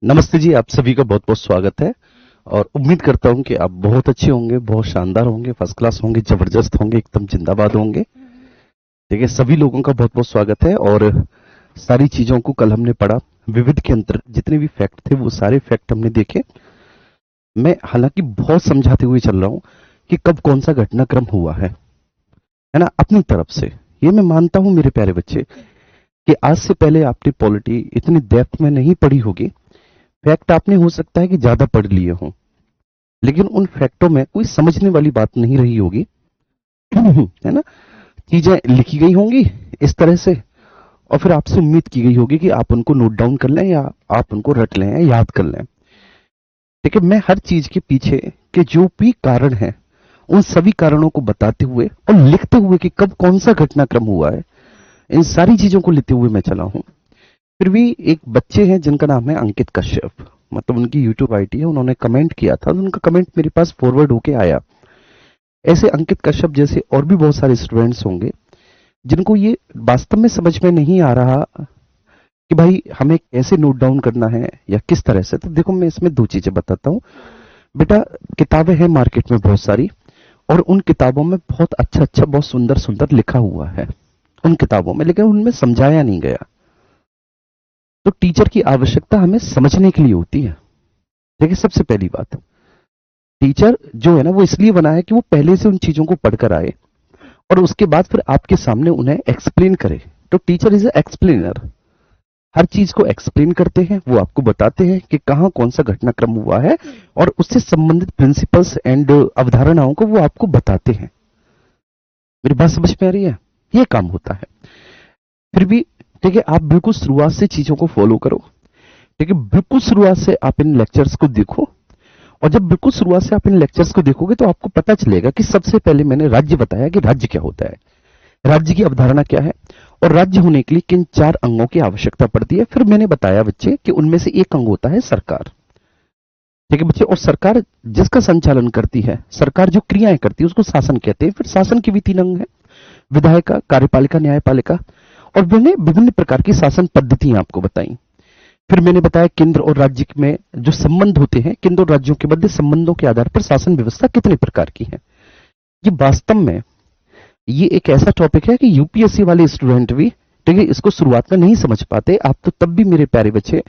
नमस्ते जी, आप सभी का बहुत-बहुत स्वागत है और उम्मीद करता हूँ कि आप बहुत अच्छे होंगे, बहुत शानदार होंगे, फर्स्ट क्लास होंगे, जबरदस्त होंगे, एकदम जिंदाबाद होंगे। देखिए, सभी लोगों का बहुत-बहुत स्वागत है और सारी चीज़ों को कल हमने पढ़ा। विविध के अंतर जितने भी फैक्ट थे, वो सारे फैक्ट हमने देखे। मैं हालांकि बहुत समझाते हुए चल रहा हूँ कि कब कौन सा घटनाक्रम हुआ है ना? अपनी तरफ से। ये मैं मानता हूँ मेरे प्यारे बच्चे कि आज से पहले आपने पॉलिटी इतनी डेप्थ में नहीं पढ़ी होगी। फैक्ट आपने हो सकता है कि ज्यादा पढ़ लिए हों, लेकिन उन फैक्टों में कोई समझने वाली बात नहीं रही होगी। है ना? चीजें लिखी गई होंगी इस तरह से और फिर आपसे उम्मीद की गई होगी कि आप उनको नोट डाउन कर लें या आप उनको रट लें या याद कर लें। ठीक है, मैं हर चीज के पीछे के जो भी कारण है उन सभी कारणों को बताते हुए और लिखते हुए कि कब कौन सा घटनाक्रम हुआ है, इन सारी चीजों को लेते हुए मैं चला हूं। फिर भी एक बच्चे हैं जिनका नाम है अंकित कश्यप, मतलब उनकी यूट्यूब आईडी है, उन्होंने कमेंट किया था, तो उनका कमेंट मेरे पास फॉरवर्ड होके आया। ऐसे अंकित कश्यप जैसे और भी बहुत सारे स्टूडेंट्स होंगे जिनको ये वास्तव में समझ में नहीं आ रहा कि भाई हमें कैसे नोट डाउन करना है या किस तरह से। तो देखो, मैं इसमें दो चीजें बताता हूँ बेटा। किताबें हैं मार्केट में बहुत सारी और उन किताबों में बहुत अच्छा अच्छा, बहुत सुंदर सुंदर लिखा हुआ है उन किताबों में, लेकिन उनमें समझाया नहीं गया। तो टीचर की आवश्यकता हमें समझने के लिए होती है। देखिए, सबसे पहली बात, टीचर जो है ना वो इसलिए बना है कि वो पहले से उन चीजों को पढ़कर आए और उसके बाद फिर आपके सामने उन्हें एक्सप्लेन करे। तो टीचर इज ए एक्सप्लेनर। हर चीज को एक्सप्लेन करते हैं, वो आपको बताते हैं कि कहाँ कौन सा घटनाक्रम हुआ है और उससे संबंधित प्रिंसिपल्स एंड अवधारणाओं को वो आपको बताते हैं। मेरी बात समझ में आ रही है? ये काम होता है। फिर भी ठीक है, आप बिल्कुल शुरुआत से चीजों को फॉलो करो। ठीक है, बिल्कुल शुरुआत से आप इन लेक्चर्स को देखो और जब बिल्कुल शुरुआत से आप इन लेक्चर्स को देखोगे तो आपको पता चलेगा कि सबसे पहले मैंने राज्य बताया कि राज्य क्या होता है, राज्य की अवधारणा क्या है और राज्य होने के लिए किन चार अंगों की आवश्यकता पड़ती है। फिर मैंने बताया बच्चे कि उनमें से एक अंग होता है सरकार। ठीक है बच्चे, और सरकार जिसका संचालन करती है, सरकार जो क्रियाएं करती है उसको शासन कहते हैं। फिर शासन के भी तीन अंग है, विधायिका, कार्यपालिका, न्यायपालिका। और मैंने विभिन्न प्रकार की शासन पद्धतियां आपको बताई। फिर मैंने बताया केंद्र और राज्य में जो संबंध होते हैं, केंद्र और राज्यों के मध्य संबंधों के आधार पर शासन व्यवस्था कितने प्रकार की है। ये वास्तव में ये एक ऐसा टॉपिक है कि यूपीएससी वाले स्टूडेंट भी ठीक है इसको शुरुआत में नहीं समझ पाते। आप तो तब भी मेरे प्यारे बच्चे,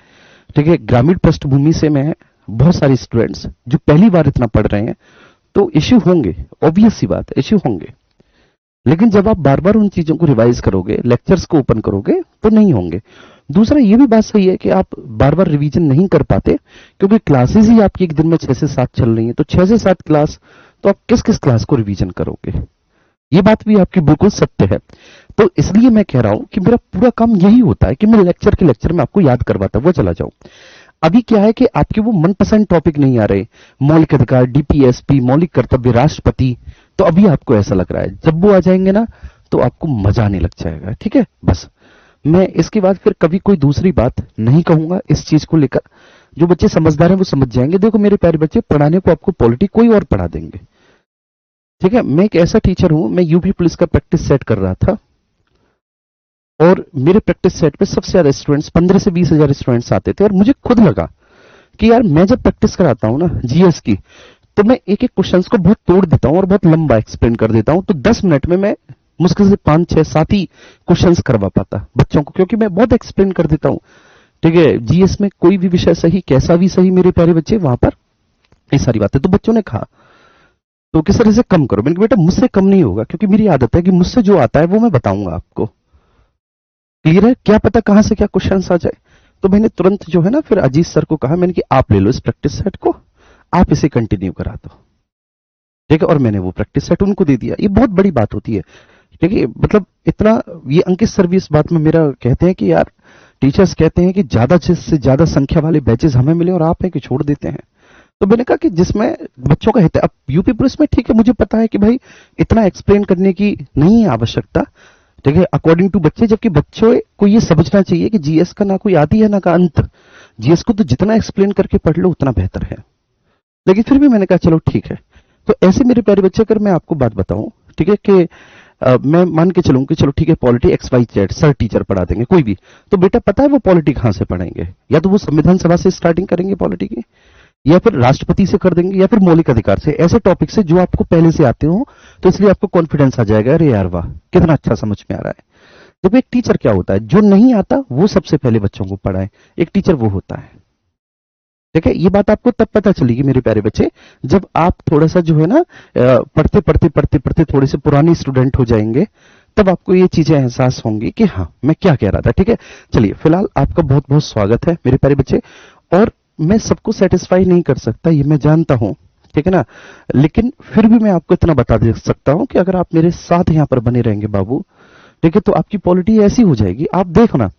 ठीक है, ग्रामीण पृष्ठभूमि से मैं बहुत सारे स्टूडेंट्स जो पहली बार इतना पढ़ रहे हैं, तो इश्यू होंगे, ऑब्वियस सी बात है, इश्यू होंगे। लेकिन जब आप बार बार उन चीजों को रिवाइज करोगे, लेक्चर्स को ओपन करोगे, तो नहीं होंगे। दूसरा ये भी बात सही है कि आप बार बार रिवीजन नहीं कर पाते क्योंकि क्लासेस ही आपकी एक दिन में 6 से 7 चल रही हैं। तो 6 से 7 क्लास, तो आप किस किस क्लास को रिवीजन करोगे? ये बात भी आपकी बिल्कुल सत्य है। तो इसलिए मैं कह रहा हूं कि मेरा पूरा काम यही होता है कि मैं लेक्चर के लेक्चर में आपको याद करवाता हुआ चला जाऊं। अभी क्या है कि आपके वो मनपसंद टॉपिक नहीं आ रहे, मौलिक अधिकार, डीपीएसपी, मौलिक कर्तव्य, राष्ट्रपति। तो अभी आपको ऐसा लग रहा है, जब वो आ जाएंगे ना तो आपको मजा आने लग जाएगा। ठीक है, बस मैं इसके बाद फिर कभी कोई दूसरी बात नहीं कहूंगा इस चीज को लेकर। जो बच्चे समझदार हैं वो समझ जाएंगे। देखो मेरे प्यारे बच्चे, पढ़ाने को आपको पॉलिटी कोई और पढ़ा देंगे। ठीक है, मैं एक ऐसा टीचर हूं, मैं यूपी पुलिस का प्रैक्टिस सेट कर रहा था और मेरे प्रैक्टिस सेट पे सबसे ज्यादा स्टूडेंट्स, 15 से 20 हजार स्टूडेंट्स आते थे और मुझे खुद लगा कि यार मैं जब प्रैक्टिस कराता हूं ना जीएस की, तो मैं एक एक क्वेश्चन को बहुत तोड़ देता हूं और बहुत लंबा एक्सप्लेन कर देता हूं। तो 10 मिनट में मैं मुश्किल से 5 6 7 ही क्वेश्चंस करवा पाता बच्चों को, क्योंकि मैं बहुत एक्सप्लेन कर देता हूं। ठीक है, जीएस में कोई भी विषय सही, कैसा भी सही मेरे प्यारे बच्चे, वहां पर ये सारी बातें। तो बच्चों ने कहा तो किस तरह से कम करो। मैंने कहा बेटा मुझसे कम नहीं होगा, क्योंकि मेरी आदत है कि मुझसे जो आता है वो मैं बताऊंगा आपको। क्लियर है? क्या पता कहां से क्या क्वेश्चन आ जाए। तो मैंने तुरंत जो है ना फिर अजीत सर को कहा, मैंने कि आप ले लो इस प्रैक्टिस सेट को, आप इसे कंटिन्यू करा दो। ठीक है, और मैंने वो प्रैक्टिस सेट उनको दे दिया। ये बहुत बड़ी बात होती है। ठीक है, मतलब इतना, ये अंकित सर भी इस बात में मेरा कहते हैं कि यार टीचर्स कहते हैं कि ज्यादा से ज्यादा संख्या वाले बैचेस हमें मिले और आप है कि छोड़ देते हैं। तो मैंने कहा कि जिसमें बच्चों का हित है। अब यूपी पुलिस में ठीक है, मुझे पता है कि भाई इतना एक्सप्लेन करने की नहीं है आवश्यकता। ठीक है, अकॉर्डिंग टू बच्चे, जबकि बच्चों को ये समझना चाहिए कि जीएस का ना कोई आदि है ना का अंत। जीएस को तो जितना एक्सप्लेन करके पढ़ लो उतना बेहतर है। लेकिन फिर भी मैंने कहा चलो ठीक है। तो ऐसे मेरे प्यारे बच्चे, अगर मैं आपको बात बताऊं, ठीक है, कि मैं मान के चलूं कि चलो ठीक है पॉलिटी XYZ सर टीचर पढ़ा देंगे कोई भी, तो बेटा पता है वो पॉलिटी कहां से पढ़ेंगे? या तो वो संविधान सभा से स्टार्टिंग करेंगे पॉलिटी की, या फिर राष्ट्रपति से कर देंगे, या फिर मौलिक अधिकार से, ऐसे टॉपिक से जो आपको पहले से आते हो, तो इसलिए आपको कॉन्फिडेंस आ जाएगा, अरे यार वाह कितना अच्छा समझ में आ रहा है। जब एक टीचर क्या होता है, जो नहीं आता वो सबसे पहले बच्चों को पढ़ाए, एक टीचर वो होता है। ठीक है, ये बात आपको तब पता चलेगी मेरे प्यारे बच्चे, जब आप थोड़ा सा जो है ना पढ़ते पढ़ते पढ़ते पढ़ते थोड़े से पुराने स्टूडेंट हो जाएंगे, तब आपको ये चीजें एहसास होंगी कि हाँ मैं क्या कह रहा था। ठीक है, चलिए फिलहाल आपका बहुत बहुत स्वागत है मेरे प्यारे बच्चे। और मैं सबको सेटिस्फाई नहीं कर सकता, ये मैं जानता हूं, ठीक है ना, लेकिन फिर भी मैं आपको इतना बता दे सकता हूं कि अगर आप मेरे साथ यहां पर बने रहेंगे बाबू, ठीक है, तो आपकी पॉलिटी ऐसी हो जाएगी, आप देखो ना।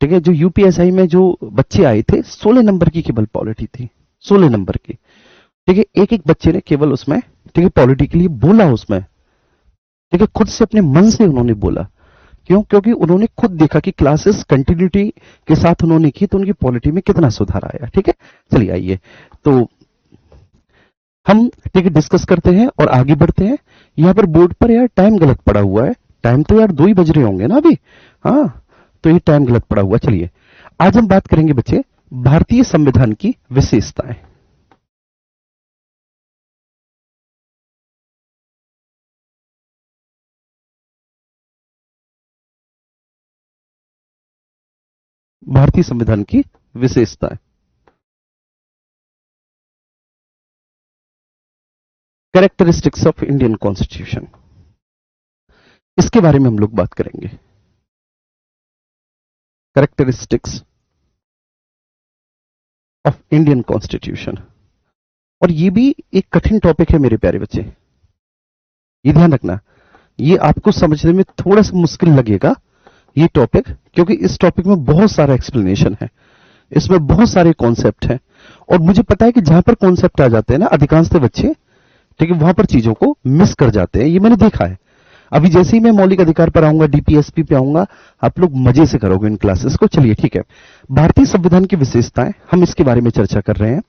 ठीक है, जो यूपीएसआई में जो बच्चे आए थे 16 नंबर की केवल पॉलिटी थी, 16 नंबर की। ठीक है, एक एक बच्चे ने केवल उसमें, ठीक है, पॉलिटी के लिए बोला उसमें, ठीक है, खुद से अपने मन से उन्होंने बोला। क्यों? क्योंकि उन्होंने खुद देखा कि क्लासेस कंटिन्यूटी के साथ उन्होंने की तो उनकी पॉलिटी में कितना सुधार आया। ठीक है, चलिए आइए तो हम ठीक है डिस्कस करते हैं और आगे बढ़ते हैं। यहां पर बोर्ड पर यार टाइम गलत पड़ा हुआ है, टाइम तो यार 2 ही बज रहे होंगे ना अभी, हाँ तो ये टाइम गलत पड़ा हुआ। चलिए आज हम बात करेंगे बच्चे भारतीय संविधान की विशेषताएं। भारतीय संविधान की विशेषताएं, कैरेक्टरिस्टिक्स ऑफ इंडियन कॉन्स्टिट्यूशन, इसके बारे में हम लोग बात करेंगे। कैरेक्टरिस्टिक्स ऑफ इंडियन कॉन्स्टिट्यूशन, और ये भी एक कठिन टॉपिक है मेरे प्यारे बच्चे, ये ध्यान रखना, ये आपको समझने में थोड़ा सा मुश्किल लगेगा ये टॉपिक, क्योंकि इस टॉपिक में बहुत सारा एक्सप्लेनेशन है, इसमें बहुत सारे कॉन्सेप्ट हैं, और मुझे पता है कि जहां पर कॉन्सेप्ट आ जाते हैं ना अधिकांश बच्चे, ठीक है, वहां पर चीजों को मिस कर जाते हैं, ये मैंने देखा है। अभी जैसे ही मैं मौलिक अधिकार पर आऊंगा, डीपीएसपी पे आऊंगा, आप लोग मजे से करोगे इन क्लासेस को। चलिए ठीक है, भारतीय संविधान की विशेषताएं, हम इसके बारे में चर्चा कर रहे हैं।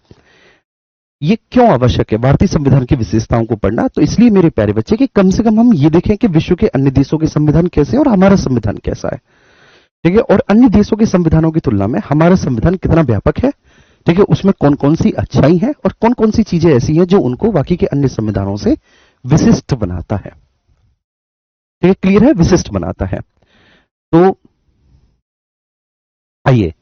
ये क्यों आवश्यक है भारतीय संविधान की विशेषताओं को पढ़ना? तो इसलिए मेरे प्यारे बच्चे कि कम से कम हम ये देखें कि विश्व के अन्य देशों के संविधान कैसे हैं और हमारा संविधान कैसा है। ठीक है, और अन्य देशों के संविधानों की तुलना में हमारा संविधान कितना व्यापक है, ठीक है, उसमें कौन कौन सी अच्छाई है और कौन कौन सी चीजें ऐसी हैं जो उनको बाकी के अन्य संविधानों से विशिष्ट बनाता है। ठीक है, क्लियर है, विशिष्ट बनाता है। तो आइए,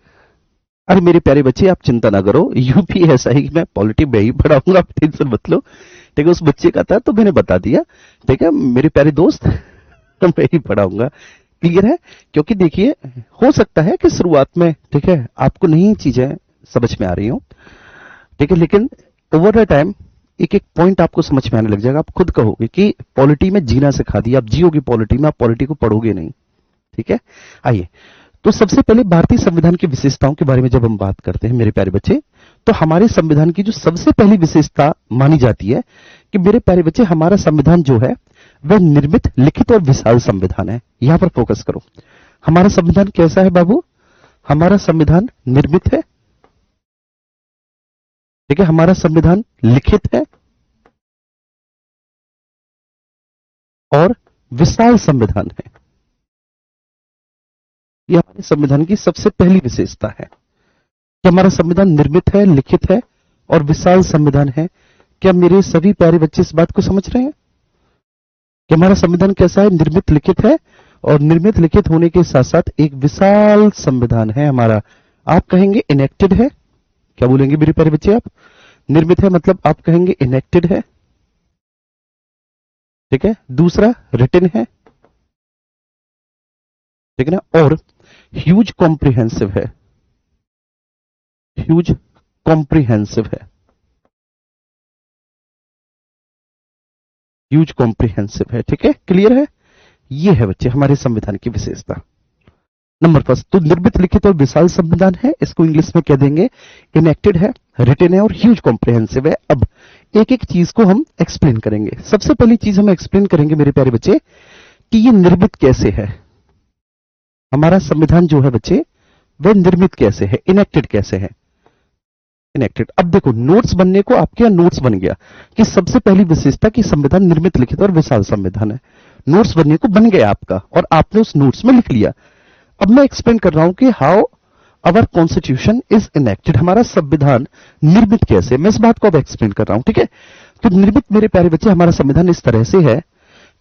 अरे मेरे प्यारे बच्चे आप चिंता ना करो, यूपीएसआई मैं पॉलिटी में ही पढ़ाऊंगा, आप टेंशन मत लो। ठीक है, उस बच्चे का था तो मैंने बता दिया। ठीक है मेरे प्यारे दोस्त, मैं ही पढ़ाऊंगा, क्लियर है। क्योंकि देखिए हो सकता है कि शुरुआत में, ठीक है, आपको नहीं चीजें समझ में आ रही हो, ठीक है, लेकिन ओवर द टाइम एक एक पॉइंट आपको समझ में आने लग जाएगा। आप खुद कहोगे कि पॉलिटी में जीना सिखा दिया, आप जियोगे पॉलिटी में, आप पॉलिटी को पढ़ोगे नहीं। ठीक है, आइए तो सबसे पहले भारतीय संविधान की विशेषताओं के बारे में जब हम बात करते हैं मेरे प्यारे बच्चे, तो हमारे संविधान की जो सबसे पहली विशेषता मानी जाती है कि मेरे प्यारे बच्चे हमारा संविधान जो है वह निर्मित, लिखित और विशाल संविधान है। यहां पर फोकस करो, हमारा संविधान कैसा है बाबू? हमारा संविधान निर्मित है, ठीक है, हमारा संविधान लिखित है और विशाल संविधान है। यह हमारे संविधान की सबसे पहली विशेषता है कि हमारा संविधान निर्मित है, लिखित है और विशाल संविधान है। क्या मेरे सभी प्यारे बच्चे इस बात को समझ रहे हैं कि हमारा संविधान कैसा है? निर्मित, लिखित है, और निर्मित लिखित होने के साथ साथ एक विशाल संविधान है हमारा। आप कहेंगे इनेक्टेड है, क्या बोलेंगे मेरे प्यारे बच्चे आप? निर्मित है मतलब आप कहेंगे इनेक्टेड है, ठीक है। दूसरा रिटन है, ठीक है ना, और ह्यूज कॉम्प्रिहेंसिव है, ह्यूज कॉम्प्रिहेंसिव है, ह्यूज कॉम्प्रिहेंसिव है, ठीक है, क्लियर है। ये है बच्चे हमारे संविधान की विशेषता नंबर फर्स्ट। तो निर्मित, लिखित और विशाल संविधान है, इसको इंग्लिश में कह देंगे इनेक्टेड है, रिटन है और ह्यूज कॉम्प्रिहेंसिव है। अब एक एक चीज को हम एक्सप्लेन करेंगे। सबसे पहली चीज हम एक्सप्लेन करेंगे मेरे प्यारे बच्चे कि ये निर्मित कैसे है, हमारा संविधान जो है बच्चे वह निर्मित कैसे है, इनेक्टेड कैसे है। इनेक्टेड, अब देखो नोट्स बनने को आपके यहां नोट्स बन गया कि सबसे पहली विशेषता कि संविधान निर्मित, लिखित और विशाल संविधान है। नोट्स बनने को बन गया आपका और आपने उस नोट्स में लिख लिया। अब मैं एक्सप्लेन कर रहा हूं कि how our constitution is enacted, हमारा संविधान निर्मित कैसे, मैं इस बात को अब एक्सप्लेन कर रहा हूं। ठीक है, तो निर्मित मेरे प्यारे बच्चे हमारा संविधान इस तरह से है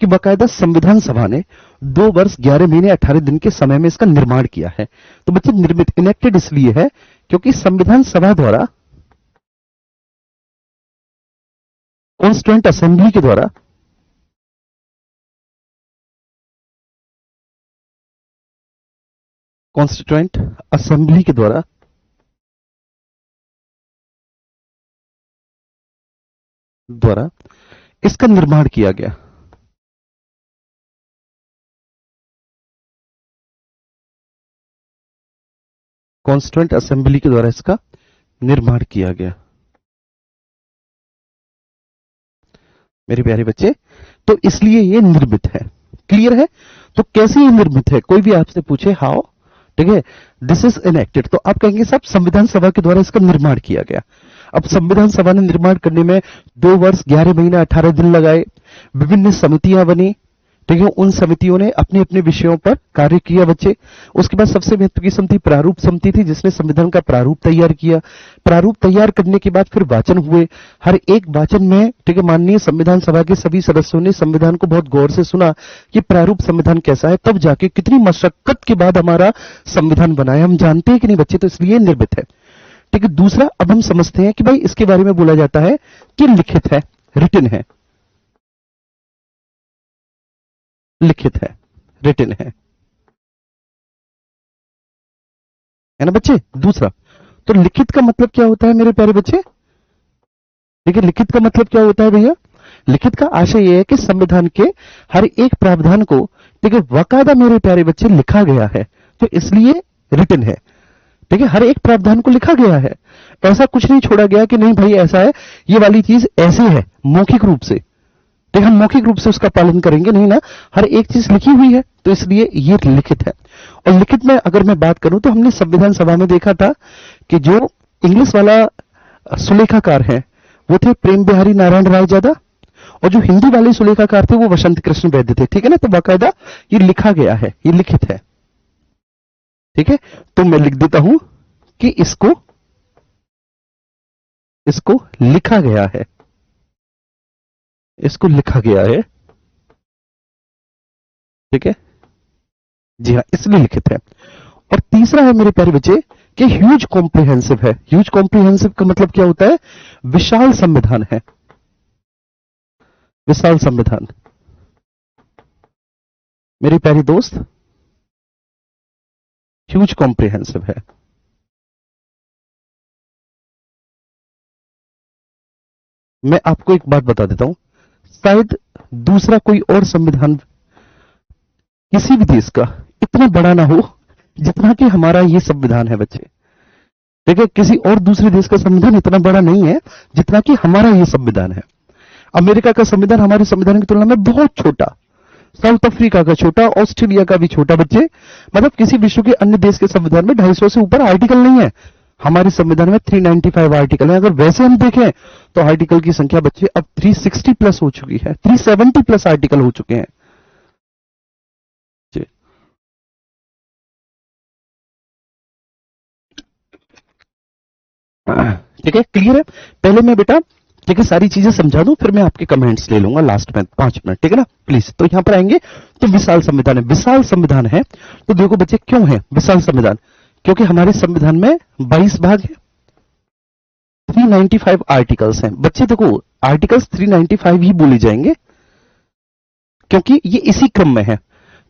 कि बाकायदा संविधान सभा ने 2 वर्ष 11 महीने 18 दिन के समय में इसका निर्माण किया है। तो बच्चे निर्मित इनेक्टेड इसलिए है क्योंकि संविधान सभा द्वारा, कॉन्स्टिट्यूएंट असेंबली के द्वारा कॉन्स्टिट्यूएंट असेंबली के द्वारा इसका निर्माण किया गया। कॉन्स्टिट्यूएंट असेंबली के द्वारा इसका निर्माण किया गया मेरे प्यारे बच्चे। तो इसलिए ये निर्मित है। क्लियर है? तो कैसे ये निर्मित है? कोई भी आपसे पूछे हाउ, ठीक है, दिस इज इनेक्टेड, तो आप कहेंगे साहब संविधान सभा के द्वारा इसका निर्माण किया गया। अब संविधान सभा ने निर्माण करने में 2 वर्ष 11 महीने 18 दिन लगाए, विभिन्न समितियां बनी, ठीक है, उन समितियों ने अपने अपने विषयों पर कार्य किया बच्चे। उसके बाद सबसे महत्व की समिति प्रारूप समिति थी जिसने संविधान का प्रारूप तैयार किया। प्रारूप तैयार करने के बाद फिर वाचन हुए। हर एक वाचन में, ठीक है, माननीय संविधान सभा के सभी सदस्यों ने संविधान को बहुत गौर से सुना कि प्रारूप संविधान कैसा है, तब जाके कितनी मशक्कत के बाद हमारा संविधान बना है, हम जानते हैं कि नहीं बच्चे, तो इसलिए निर्मित है। ठीक है, दूसरा अब हम समझते हैं कि भाई इसके बारे में बोला जाता है कि लिखित है, रिटन है, लिखित है, रिटन है ना बच्चे। दूसरा, तो लिखित का मतलब क्या होता है मेरे प्यारे बच्चे? देखिए लिखित का मतलब क्या होता है भैया? लिखित का आशय यह है कि संविधान के हर एक प्रावधान को, ठीक है, बाकायदा मेरे प्यारे बच्चे लिखा गया है, तो इसलिए रिटन है। ठीक है, हर एक प्रावधान को लिखा गया है, ऐसा कुछ नहीं छोड़ा गया कि नहीं भाई ऐसा है, ये वाली चीज ऐसे है मौखिक रूप से, ठीक, हम मौखिक रूप से उसका पालन करेंगे नहीं ना, हर एक चीज लिखी हुई है, तो इसलिए ये लिखित है। और लिखित में अगर मैं बात करूं तो हमने संविधान सभा में देखा था कि जो इंग्लिश वाला सुलेखाकार है वो थे प्रेम बिहारी नारायण राय ज्यादा, और जो हिंदी वाले सुलेखाकार थे वो वसंत कृष्ण वैद्य थे। ठीक है ना, तो बाकायदा ये लिखा गया है, ये लिखित है। ठीक है, तो मैं लिख देता हूं कि इसको लिखा गया है, इसको लिखा गया है। ठीक है जी हाँ, इसलिए लिखित है। और तीसरा है मेरे प्यारे बच्चे कि ह्यूज कॉम्प्रिहेंसिव है। ह्यूज कॉम्प्रिहेंसिव का मतलब क्या होता है? विशाल संविधान है, विशाल संविधान मेरे प्यारे दोस्त, ह्यूज कॉम्प्रिहेंसिव है। मैं आपको एक बात बता देता हूं, शायद दूसरा कोई और संविधान किसी भी देश का इतना बड़ा ना हो जितना कि हमारा ये संविधान है बच्चे। ठीक है, किसी और दूसरे देश का संविधान इतना बड़ा नहीं है जितना कि हमारा ये संविधान है। अमेरिका का संविधान हमारे संविधान की तुलना में बहुत छोटा, साउथ अफ्रीका का छोटा, ऑस्ट्रेलिया का भी छोटा बच्चे, मतलब किसी विश्व के अन्य देश के संविधान में 250 से ऊपर आर्टिकल नहीं है, हमारे संविधान में 395 आर्टिकल है। अगर वैसे हम देखें तो आर्टिकल की संख्या बच्चे अब 360 प्लस हो चुकी है, 370 प्लस आर्टिकल हो चुके हैं। ठीक है, क्लियर है? पहले मैं बेटा, ठीक है, सारी चीजें समझा दूं, फिर मैं आपके कमेंट्स ले लूंगा लास्ट में 5 मिनट, ठीक है ना, प्लीज। तो यहां पर आएंगे तो विशाल संविधान है, विशाल संविधान है। तो देखो बच्चे क्यों है विशाल संविधान? क्योंकि हमारे संविधान में 22 भाग है, 395 आर्टिकल्स हैं बच्चे। देखो आर्टिकल्स 395 ही बोले जाएंगे क्योंकि ये इसी क्रम में है,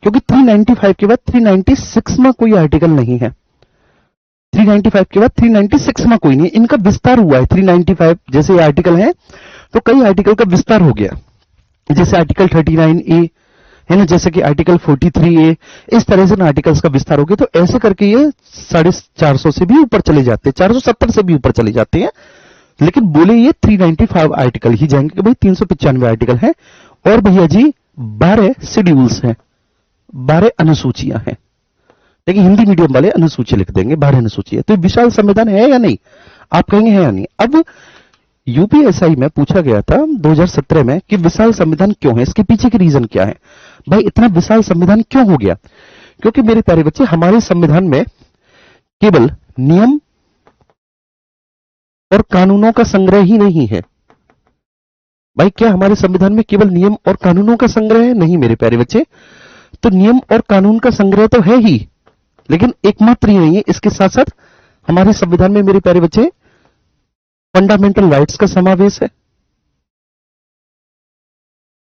क्योंकि 395 के बाद 396 में कोई आर्टिकल नहीं है, 395 के बाद 396 में कोई नहीं है, इनका विस्तार हुआ है। 395 जैसे आर्टिकल है तो कई आर्टिकल का विस्तार हो गया, जैसे आर्टिकल 39A है ना, जैसे कि आर्टिकल 43A, इस तरह से ना आर्टिकल्स का विस्तार हो गया। तो ऐसे करके ये 450 से भी ऊपर चले जाते हैं, 470 से भी ऊपर चले जाते हैं, लेकिन बोले ये 395 आर्टिकल ही जाएंगे कि भाई 395 आर्टिकल है। और भैया जी 12 शेड्यूल्स हैं, 12 अनुसूचियां हैं। देखिए हिंदी मीडियम वाले अनुसूची लिख देंगे, 12 अनुसूची है। तो विशाल संविधान है या नहीं? आप कहेंगे है या नहीं? अब यूपीएसआई में पूछा गया था 2017 में कि विशाल संविधान क्यों है, इसके पीछे के रीजन क्या है। भाई इतना विशाल संविधान क्यों हो गया? क्योंकि मेरे प्यारे बच्चे हमारे संविधान में केवल नियम और कानूनों का संग्रह ही नहीं है। भाई क्या हमारे संविधान में केवल नियम और कानूनों का संग्रह है? नहीं मेरे प्यारे बच्चे, तो नियम और कानून का संग्रह तो है ही, लेकिन एकमात्र ही नहीं है। इसके साथ साथ हमारे संविधान में मेरे प्यारे बच्चे फंडामेंटल राइट्स का समावेश है,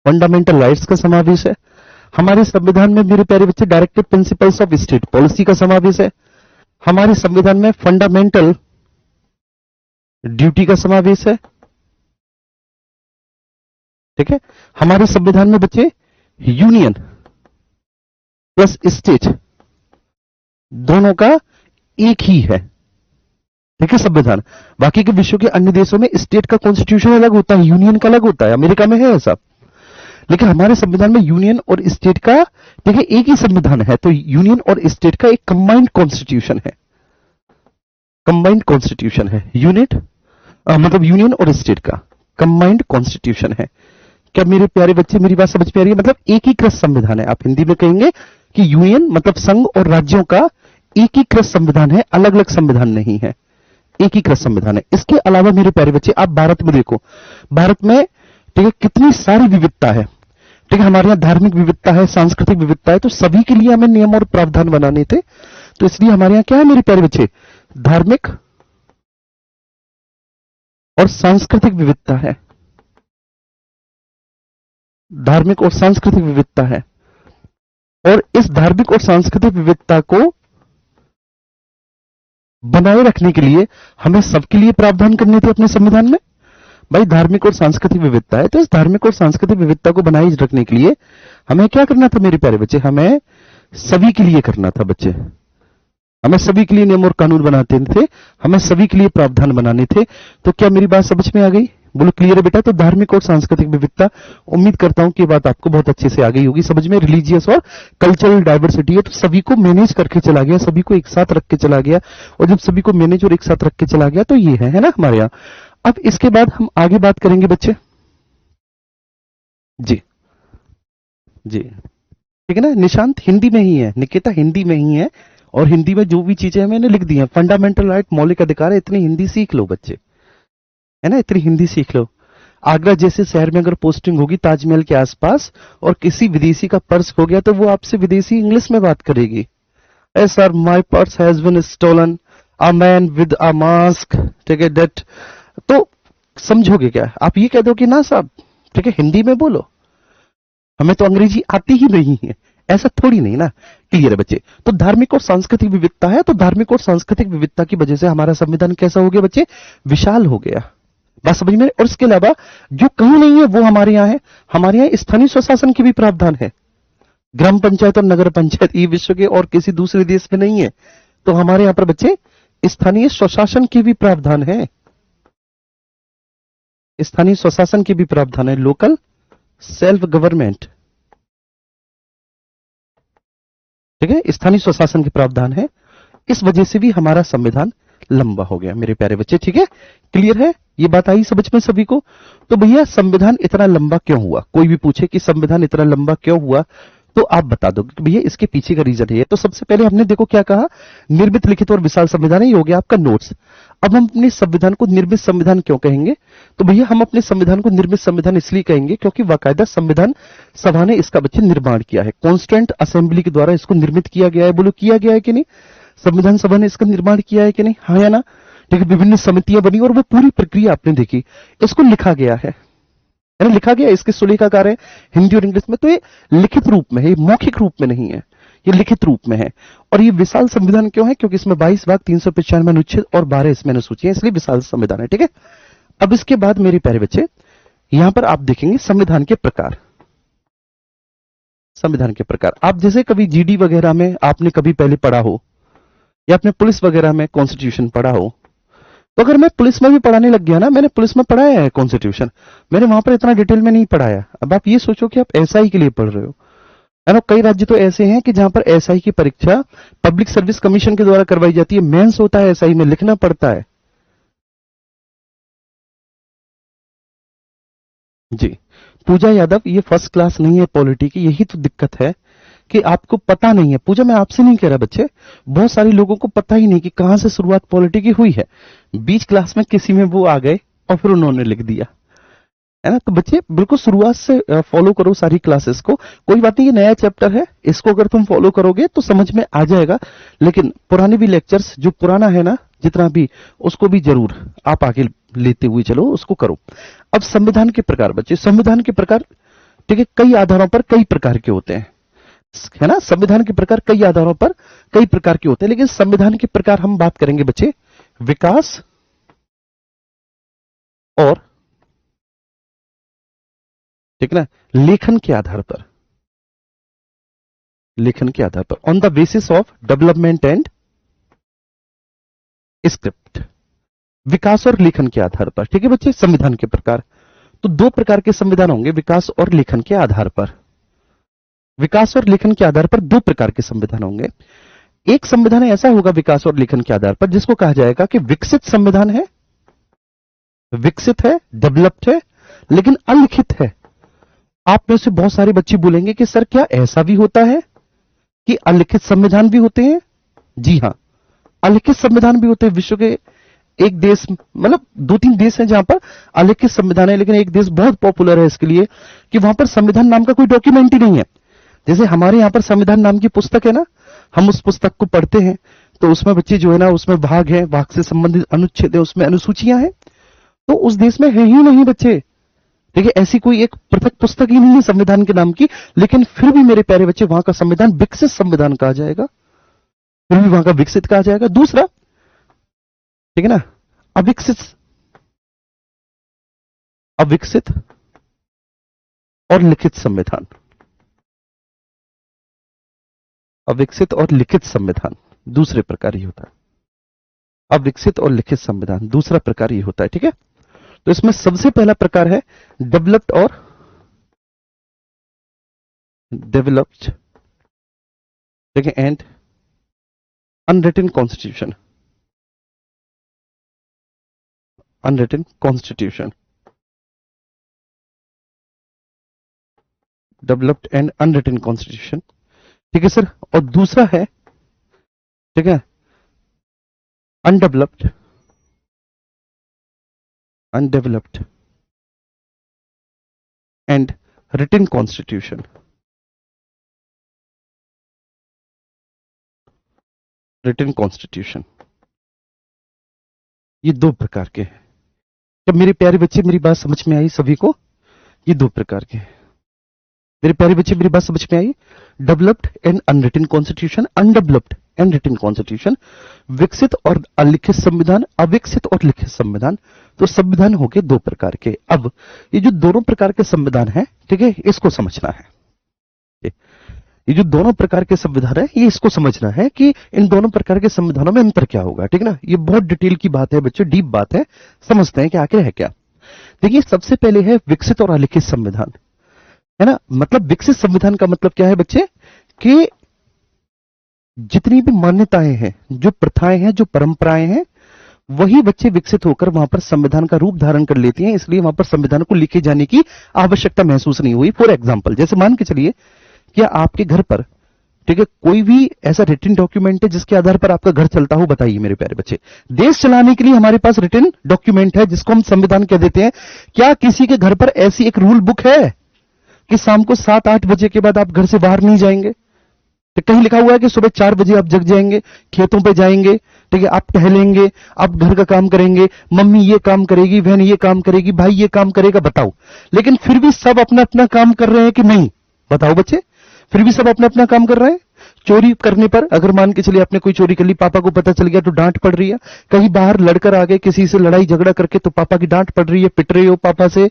फंडामेंटल राइट्स का समावेश है। हमारे संविधान में मेरे प्यारे बच्चे directive principles of state policy का समावेश है। हमारे संविधान में फंडामेंटल ड्यूटी का समावेश है। ठीक है, हमारे संविधान में बच्चे यूनियन प्लस स्टेट दोनों का एक ही है। ठीक है, संविधान। बाकी के विश्व के अन्य देशों में स्टेट का कॉन्स्टिट्यूशन अलग होता है, यूनियन का अलग होता है, अमेरिका में है ऐसा, लेकिन हमारे संविधान में यूनियन और स्टेट का, ठीक है, एक ही संविधान है। तो यूनियन और स्टेट का एक कंबाइंड कॉन्स्टिट्यूशन है, कंबाइंड कॉन्स्टिट्यूशन है। यूनिट मतलब यूनियन और स्टेट का कंबाइंड कॉन्स्टिट्यूशन है। क्या मेरे प्यारे बच्चे मेरी बात समझ में आ रही है? मतलब एकीकृत संविधान है। आप हिंदी में कहेंगे कि यूनियन मतलब संघ और राज्यों का एकीकृत संविधान है, अलग अलग संविधान नहीं है, एकीकृत संविधान है। इसके अलावा मेरे प्यारे बच्चे आप भारत में देखो, भारत में ठीक है कितनी सारी विविधता है। ठीक है, हमारे यहाँ धार्मिक विविधता है, सांस्कृतिक विविधता है, तो सभी के लिए हमें नियम और प्रावधान बनाने थे। तो इसलिए हमारे यहाँ क्या है मेरे प्यारे बच्चे, धार्मिक और सांस्कृतिक विविधता है, धार्मिक और सांस्कृतिक विविधता है। और इस धार्मिक और सांस्कृतिक विविधता को बनाए रखने के लिए हमें सबके लिए प्रावधान करने थे अपने संविधान में। भाई धार्मिक और सांस्कृतिक विविधता है, तो इस धार्मिक और सांस्कृतिक विविधता को बनाए रखने के लिए हमें क्या करना था मेरे प्यारे बच्चे, हमें सभी के लिए करना था बच्चे, हमें सभी के लिए नियम और कानून बनाते थे, हमें सभी के लिए प्रावधान बनाने थे। तो क्या मेरी बात समझ में आ गई? बोलो क्लियर है बेटा? तो धार्मिक और सांस्कृतिक विविधता, उम्मीद करता हूं कि बात आपको बहुत अच्छे से आ गई होगी समझ में। रिलीजियस और कल्चरल डाइवर्सिटी है, तो सभी को मैनेज करके चला गया, सभी को एक साथ रख के चला गया, और जब सभी को मैनेज और एक साथ रख के चला गया तो ये है ना हमारे यहाँ। अब इसके बाद हम आगे बात करेंगे बच्चे। जी जी ठीक है ना, निशांत हिंदी में ही है, निकिता हिंदी में ही है, और हिंदी में जो भी चीजें मैंने लिख दी हैं, फंडामेंटल राइट मौलिक अधिकार है, इतनी हिंदी सीख लो बच्चे, है ना, इतनी हिंदी सीख लो। आगरा जैसे शहर में अगर पोस्टिंग होगी ताजमहल के आसपास, और किसी विदेशी का पर्स खो गया, तो वो आपसे विदेशी इंग्लिश में बात करेगी, a sir my purse has been stolen, a man with a mask, ठीक है, दैट। तो समझोगे क्या? आप ये कह दो कि ना साहब, ठीक है, हिंदी में बोलो, हमें तो अंग्रेजी आती ही नहीं है, ऐसा थोड़ी नहीं ना। क्लियर है बच्चे? तो धार्मिक और सांस्कृतिक विविधता है, तो धार्मिक और सांस्कृतिक विविधता की वजह से हमारा संविधान कैसा हो गया बच्चे? विशाल हो गया। बात समझ में? और इसके अलावा जो कहीं नहीं है वो हमारे यहाँ है। हमारे यहाँ स्थानीय स्वशासन की भी प्रावधान है, ग्राम पंचायत और नगर पंचायत, ये विश्व के और किसी दूसरे देश में नहीं है। तो हमारे यहाँ पर बच्चे स्थानीय स्वशासन की भी प्रावधान है, स्थानीय स्वशासन की भी प्रावधान है, लोकल सेल्फ गवर्नमेंट, ठीक है, स्थानीय स्वशासन के प्रावधान है। इस वजह से भी हमारा संविधान लंबा हो गया मेरे प्यारे बच्चे। ठीक है, क्लियर है? ये बात आई समझ में सभी को? तो भैया संविधान इतना लंबा क्यों हुआ? कोई भी पूछे कि संविधान इतना लंबा क्यों हुआ, तो आप बता दो कि भैया इसके पीछे का रीजन है। तो सबसे पहले हमने देखो क्या कहा, निर्मित, लिखित और विशाल संविधान है, ये हो गया आपका नोट्स। अब हम अपने संविधान को निर्मित संविधान क्यों कहेंगे? तो भैया हम अपने संविधान को निर्मित संविधान इसलिए कहेंगे क्योंकि बाकायदा संविधान सभा ने इसका बच्चे निर्माण किया है, कॉन्स्टिट्यूएंट असेंबली के द्वारा इसको निर्मित किया गया है। बोलो किया गया है कि नहीं? संविधान सभा ने इसका निर्माण किया है कि नहीं? हाँ या ना? ठीक है, विभिन्न समितियां बनी और वो पूरी प्रक्रिया आपने देखी, इसको लिखा गया है ना, लिखा गया, इसके सुलेखाकार है हिंदी और इंग्लिश में। तो ये लिखित रूप में है, ये मौखिक रूप में नहीं है, ये लिखित रूप में है। और ये विशाल संविधान क्यों है? क्योंकि इसमें 22 भाग, 395 अनुच्छेद और 12 इसमें अनुसूची है, इसलिए विशाल संविधान है। ठीक है, अब इसके बाद मेरे प्यारे बच्चे यहां पर आप देखेंगे संविधान के प्रकार। संविधान के प्रकार आप जैसे कभी जीडी वगैरह में आपने कभी पहले पढ़ा हो, या अपने पुलिस वगैरह में कॉन्स्टिट्यूशन पढ़ा हो, तो अगर मैं पुलिस में भी पढ़ाने लग गया ना, मैंने पुलिस में पढ़ाया है कॉन्स्टिट्यूशन, मैंने वहां पर इतना डिटेल में नहीं पढ़ाया। अब आप ये सोचो कि आप एसआई के लिए पढ़ रहे हो, है ना। कई राज्य तो ऐसे हैं कि जहां पर एसआई की परीक्षा पब्लिक सर्विस कमीशन के द्वारा करवाई जाती है, मेंस होता है, एसआई में लिखना पड़ता है। जी, पूजा यादव, ये फर्स्ट क्लास नहीं है पॉलिटी की, यही तो दिक्कत है कि आपको पता नहीं है। पूजा, मैं आपसे नहीं कह रहा बच्चे, बहुत सारे लोगों को पता ही नहीं कि कहां से शुरुआत पॉलिटी की हुई है। बीच क्लास में किसी में वो आ गए और फिर उन्होंने लिख दिया, है ना। तो बच्चे बिल्कुल शुरुआत से फॉलो करो सारी क्लासेस को। कोई बात नहीं, ये नया चैप्टर है, इसको अगर तुम फॉलो करोगे तो समझ में आ जाएगा। लेकिन पुराने भी लेक्चर्स, जो पुराना है ना जितना भी, उसको भी जरूर आप आगे लेते हुए चलो, उसको करो। अब संविधान के प्रकार बच्चे, संविधान के प्रकार, ठीक है, कई आधारों पर कई प्रकार के होते हैं, है ना। संविधान के प्रकार कई आधारों पर कई प्रकार के होते हैं, लेकिन संविधान के प्रकार हम बात करेंगे बच्चे विकास और, ठीक है ना, लेखन के आधार पर, लेखन के आधार पर, on the basis of development and script, विकास और लेखन के आधार पर। ठीक है बच्चे, संविधान के प्रकार तो दो प्रकार के संविधान होंगे, विकास और लेखन के आधार पर। विकास और लेखन के आधार पर दो प्रकार के संविधान होंगे। एक संविधान ऐसा होगा विकास और लेखन के आधार पर जिसको कहा जाएगा कि विकसित संविधान है, विकसित है, डेवलप्ड है, लेकिन अलिखित है। आप में से बहुत सारे बच्चे बोलेंगे कि सर क्या ऐसा भी होता है कि अलिखित संविधान भी होते हैं? जी हां, अलिखित संविधान भी होते हैं। विश्व के एक देश, मतलब 2-3 देश हैं जहां पर अलिखित संविधान है, लेकिन एक देश बहुत पॉपुलर है इसके लिए कि वहां पर संविधान नाम का कोई डॉक्यूमेंट ही नहीं है। जैसे हमारे यहां पर संविधान नाम की पुस्तक है ना, हम उस पुस्तक को पढ़ते हैं तो उसमें बच्चे जो है ना, उसमें भाग है, भाग से संबंधित अनुच्छेद है, उसमें अनुसूचियां हैं। तो उस देश में है ही नहीं बच्चे, देखिए ऐसी कोई एक पृथक पुस्तक ही नहीं है संविधान के नाम की, लेकिन फिर भी मेरे प्यारे बच्चे वहां का संविधान विकसित संविधान कहा जाएगा, फिर भी वहां का विकसित कहा जाएगा। दूसरा, ठीक है ना, अविकसित, अविकसित और लिखित संविधान, अविकसित और लिखित संविधान दूसरे प्रकार ही होता है। अविकसित और लिखित संविधान दूसरा प्रकार ही होता है, ठीक है। तो इसमें सबसे पहला प्रकार है डेवलप्ड और डेवलप्ड, ठीक है, and unwritten constitution, unwritten constitution, developed and unwritten constitution, ठीक है सर। और दूसरा है, ठीक है, undeveloped, undeveloped and written constitution, written constitution, ये दो प्रकार के हैं। जब मेरे प्यारे बच्चे मेरी बात समझ में आई सभी को, ये दो प्रकार के हैं। मेरे प्यारे बच्चे मेरी बात समझ में आई, developed and unwritten constitution, undeveloped and written constitution, विकसित और अलिखित संविधान, अविकसित और लिखित संविधान। तो संविधान हो गए दो प्रकार के। अब ये जो दोनों प्रकार के संविधान है, ठीक है, इसको समझना है। ये जो दोनों प्रकार के संविधान है, ये इसको समझना है कि इन दोनों प्रकार के संविधानों में अंतर क्या होगा, ठीक ना। ये बहुत डिटेल की बात है बच्चों, डीप बात है, समझते हैं कि आखिर है क्या। देखिए सबसे पहले है विकसित और अलिखित संविधान, है ना। मतलब विकसित संविधान का मतलब क्या है बच्चे, कि जितनी भी मान्यताएं हैं, जो प्रथाएं हैं, जो परंपराएं हैं, वही बच्चे विकसित होकर वहां पर संविधान का रूप धारण कर लेती हैं। इसलिए वहां पर संविधान को लिखे जाने की आवश्यकता महसूस नहीं हुई। फॉर एग्जाम्पल, जैसे मान के चलिए क्या आपके घर पर, ठीक है, कोई भी ऐसा रिटन डॉक्यूमेंट है जिसके आधार पर आपका घर चलता हो? बताइए मेरे प्यारे बच्चे, देश चलाने के लिए हमारे पास रिटन डॉक्यूमेंट है जिसको हम संविधान कह देते हैं। क्या किसी के घर पर ऐसी एक रूल बुक है कि शाम को 7-8 बजे के बाद आप घर से बाहर नहीं जाएंगे? तो कहीं लिखा हुआ है कि सुबह 4 बजे आप जग जाएंगे, खेतों पे जाएंगे, ठीक है, आप टहलेंगे, आप घर का काम करेंगे, मम्मी ये काम करेगी, बहन ये काम करेगी, भाई ये काम करेगा? बताओ। लेकिन फिर भी सब अपना अपना काम कर रहे हैं कि नहीं? बताओ बच्चे, फिर भी सब अपना अपना काम कर रहे हैं। चोरी करने पर, अगर मान के चलिए आपने कोई चोरी कर ली, पापा को पता चल गया तो डांट पड़ रही है। कहीं बाहर लड़कर आ गए किसी से लड़ाई झगड़ा करके, तो पापा की डांट पड़ रही है, पिट रहे हो पापा से,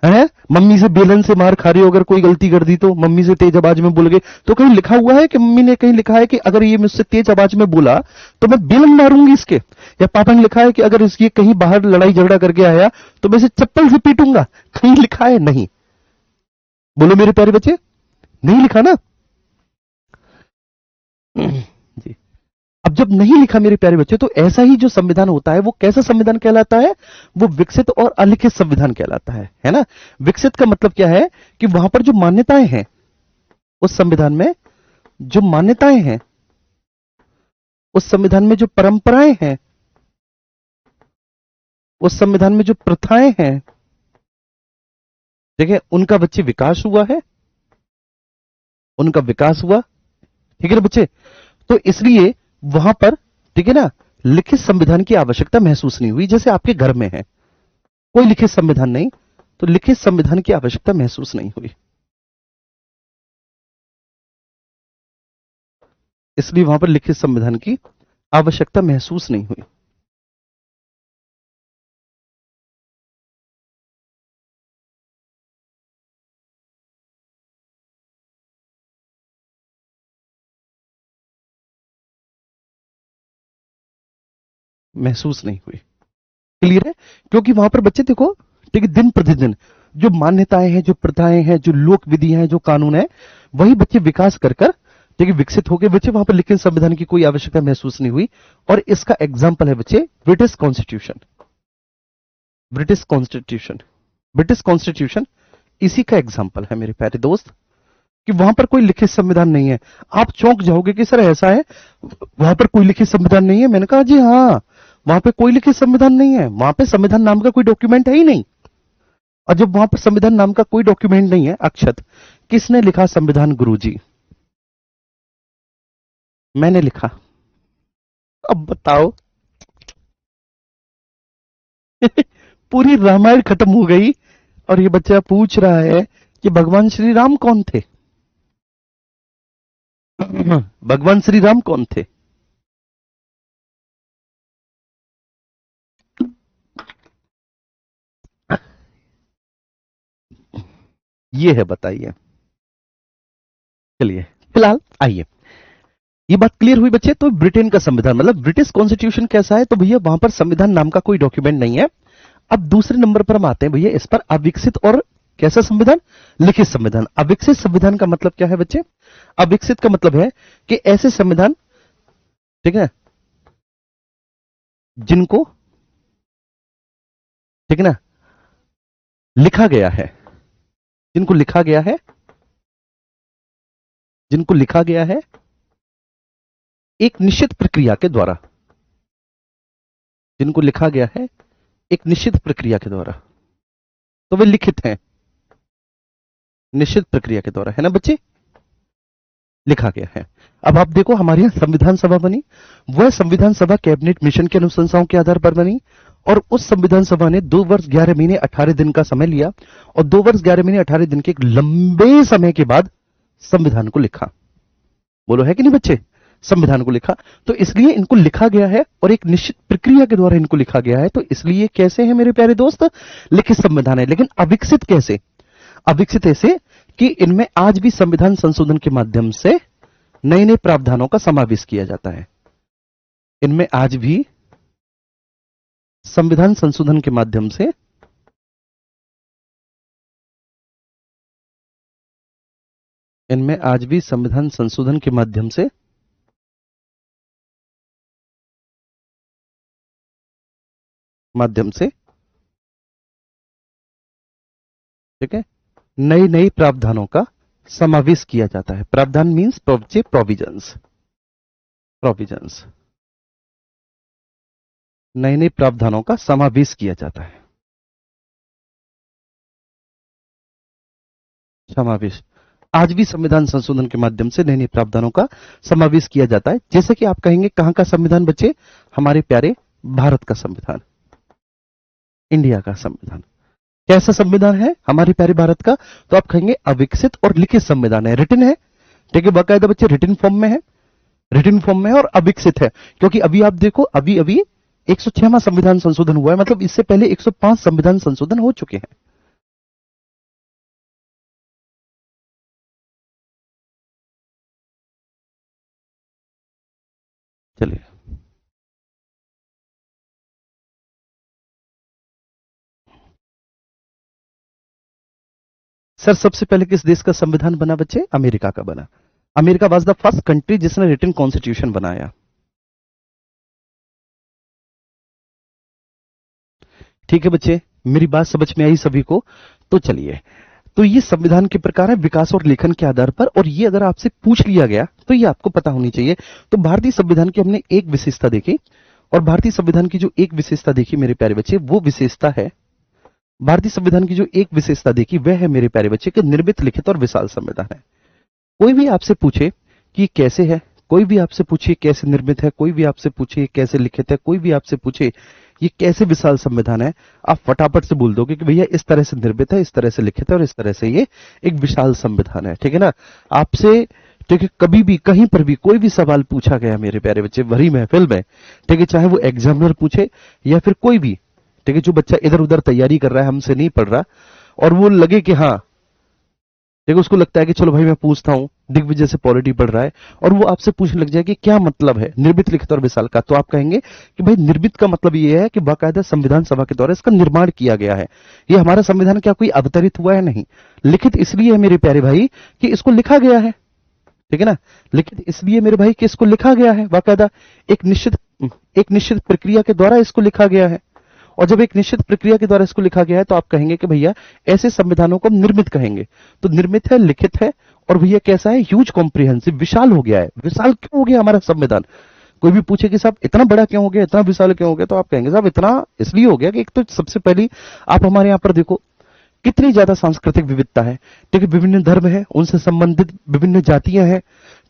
है। मम्मी से बेलन से मार खा रहे हो, अगर कोई गलती कर दी तो मम्मी से तेज आवाज में बोल गए तो कहीं लिखा हुआ है कि मम्मी ने कहीं लिखा है कि अगर ये मुझसे तेज आवाज में बोला तो मैं बेलन मारूंगी इसके? या पापा ने लिखा है कि अगर इसकी कहीं बाहर लड़ाई झगड़ा करके आया तो मैं इसे चप्पल से पीटूंगा? कहीं लिखा है? नहीं। बोलो मेरे प्यारे बच्चे, नहीं लिखा ना जी। अब अब जब नहीं लिखा मेरे प्यारे बच्चे, तो ऐसा ही जो संविधान होता है वो कैसा संविधान कहलाता है? वो विकसित और अलिखित संविधान कहलाता है ना। विकसित का मतलब क्या है कि वहां पर जो मान्यताएं हैं, उस संविधान में जो मान्यताएं हैं, उस संविधान में जो परंपराएं हैं, उस संविधान में जो प्रथाएं हैं, ठीक है, उनका बच्चे विकास हुआ है, उनका विकास हुआ, ठीक है ना बच्चे। तो इसलिए वहां पर, ठीक है ना, लिखित संविधान की आवश्यकता महसूस नहीं हुई। जैसे आपके घर में है कोई लिखित संविधान नहीं, तो लिखित संविधान की आवश्यकता महसूस नहीं हुई, इसलिए वहां पर लिखित संविधान की आवश्यकता महसूस नहीं हुई। महसूस नहीं हुई। क्लियर है? क्योंकि वहां पर बच्चे देखो, ठीक है, दिन प्रतिदिन जो मान्यताएं हैं, जो प्रथाएं हैं, जो लोक विधियां हैं, जो कानून है, वही बच्चे विकास कर कर, ठीक है, विकसित हो गए बच्चे। वहां पर लिखित संविधान की कोई आवश्यकता महसूस नहीं हुई। और इसका एग्जाम्पल है बच्चे British constitution. British constitution, British constitution इसी का एग्जाम्पल है मेरे प्यारे दोस्त, कि वहां पर कोई लिखित संविधान नहीं है। आप चौंक जाओगे कि सर ऐसा है, वहां पर कोई लिखित संविधान नहीं है। मैंने कहा जी हाँ, वहां पे कोई लिखित संविधान नहीं है, वहां पे संविधान नाम का कोई डॉक्यूमेंट है ही नहीं। और जब वहां पर संविधान नाम का कोई डॉक्यूमेंट नहीं है, अक्षत, किसने लिखा संविधान? गुरुजी, मैंने लिखा। अब बताओ पूरी रामायण खत्म हो गई और ये बच्चा पूछ रहा है कि भगवान श्री राम कौन थे? भगवान श्री राम कौन थे? ये है, बताइए। चलिए फिलहाल आइए, ये बात क्लियर हुई बच्चे। तो ब्रिटेन का संविधान मतलब ब्रिटिश कॉन्स्टिट्यूशन कैसा है? तो भैया वहां पर संविधान नाम का कोई डॉक्यूमेंट नहीं है। अब दूसरे नंबर पर हम आते हैं भैया इस पर, अविकसित और कैसा संविधान? लिखित संविधान। अविकसित संविधान का मतलब क्या है बच्चे? अविकसित का मतलब है कि ऐसे संविधान, ठीक है, जिनको, ठीक है ना, लिखा गया है, जिनको लिखा गया है, जिनको लिखा गया है एक निश्चित प्रक्रिया के द्वारा, जिनको लिखा गया है एक निश्चित प्रक्रिया के द्वारा, तो वे लिखित हैं। निश्चित प्रक्रिया के द्वारा, है ना बच्चे, लिखा गया है। अब आप देखो हमारे यहां संविधान सभा बनी, वह संविधान सभा कैबिनेट मिशन की अनुशंसाओं के आधार पर बनी, और उस संविधान सभा ने 2 वर्ष 11 महीने 18 दिन का समय लिया, और 2 वर्ष 11 महीने 18 दिन के एक लंबे समय के बाद संविधान को लिखा। बोलो है कि नहीं बच्चे? संविधान को लिखा। तो इसलिए इनको लिखा गया है और एक निश्चित प्रक्रिया के द्वारा इनको लिखा गया है। तो इसलिए कैसे है मेरे प्यारे दोस्त? लिखित संविधान है। लेकिन अविकसित कैसे? अविकसित ऐसे कि इनमें आज भी संविधान संशोधन के माध्यम से नए नए प्रावधानों का समावेश किया जाता है। इनमें आज भी संविधान संशोधन के माध्यम से इनमें आज भी संविधान संशोधन के माध्यम से ठीक है, नई नई प्रावधानों का समावेश किया जाता है। प्रावधान मीन्स प्रोविजंस, प्रोविजंस, नए नए प्रावधानों का समावेश किया जाता है। समावेश, आज भी संविधान संशोधन के माध्यम से नए नए प्रावधानों का समावेश किया जाता है। जैसे कि आप कहेंगे कहां का संविधान बच्चे? हमारे प्यारे भारत का संविधान, इंडिया का संविधान। कैसा संविधान है हमारे प्यारे भारत का? तो आप कहेंगे अविकसित और लिखित संविधान है, रिटन है, ठीक है, बाकायदा बच्चे रिटन फॉर्म में है, रिटन फॉर्म में है और अविकसित है। क्योंकि अभी आप देखो, अभी अभी 106वां संविधान संशोधन हुआ है, मतलब इससे पहले 105 संविधान संशोधन हो चुके हैं। चलिए, सर सबसे पहले किस देश का संविधान बना बच्चे? अमेरिका का बना। America was the first country जिसने रिटन कॉन्स्टिट्यूशन बनाया। ठीक है बच्चे, मेरी बात समझ में आई सभी को? तो चलिए, तो ये संविधान के प्रकार है विकास और लेखन के आधार पर, और ये अगर आपसे पूछ लिया गया तो ये आपको पता होनी चाहिए। तो भारतीय संविधान की हमने एक विशेषता देखी, और भारतीय संविधान की जो एक विशेषता देखी मेरे प्यारे बच्चे, वो विशेषता है, भारतीय संविधान की जो एक विशेषता देखी वह है मेरे प्यारे बच्चे कि निर्मित, लिखित और विशाल संविधान है। कोई भी आपसे पूछे कि कैसे है, कोई भी आपसे पूछे कैसे निर्मित है, कोई भी आपसे पूछे कैसे लिखित है, कोई भी आपसे पूछे ये कैसे विशाल संविधान है, आप फटाफट से बोल दोगे कि भैया इस तरह से निर्मित है, इस तरह से लिखित है और इस तरह से ये एक विशाल संविधान है। ठीक है ना? आपसे ठीक है, कभी भी कहीं पर भी कोई भी सवाल पूछा गया मेरे प्यारे बच्चे भरी महफिल में, ठीक है, चाहे वो एग्जामिनर पूछे या फिर कोई भी, ठीक है, जो बच्चा इधर उधर तैयारी कर रहा है, हमसे नहीं पढ़ रहा, और वो लगे कि हाँ, देखो उसको लगता है कि चलो भाई मैं पूछता हूं, दिग्विजय से पॉलिटी पढ़ रहा है, और वो आपसे पूछने लग जाए कि क्या मतलब है निर्मित, लिखित और विशाल का, तो आप कहेंगे कि भाई निर्मित का मतलब ये है कि बाकायदा संविधान सभा के द्वारा इसका निर्माण किया गया है। ये हमारा संविधान क्या कोई अवतरित हुआ है? नहीं। लिखित इसलिए है मेरे प्यारे भाई कि इसको लिखा गया है। ठीक है ना? लिखित इसलिए मेरे भाई कि इसको लिखा गया है, बाकायदा एक निश्चित प्रक्रिया के द्वारा इसको लिखा गया है। और जब एक निश्चित प्रक्रिया के द्वारा इसको लिखा गया है तो आप कहेंगे कि भैया ऐसे संविधानों को निर्मित कहेंगे। तो निर्मित है, लिखित है, और भैया कैसा है? ह्यूज कॉम्प्रिहेंसिव, विशाल हो गया है। विशाल क्यों हो गया हमारा संविधान? कोई भी पूछे कि साहब इतना बड़ा क्यों हो गया, इतना विशाल क्यों हो गया, तो आप कहेंगे साहब इतना इसलिए हो गया कि एक तो सबसे पहली आप हमारे यहाँ पर देखो कितनी ज्यादा सांस्कृतिक विविधता है। ठीक है, विभिन्न धर्म है, उनसे संबंधित विभिन्न जातियां हैं,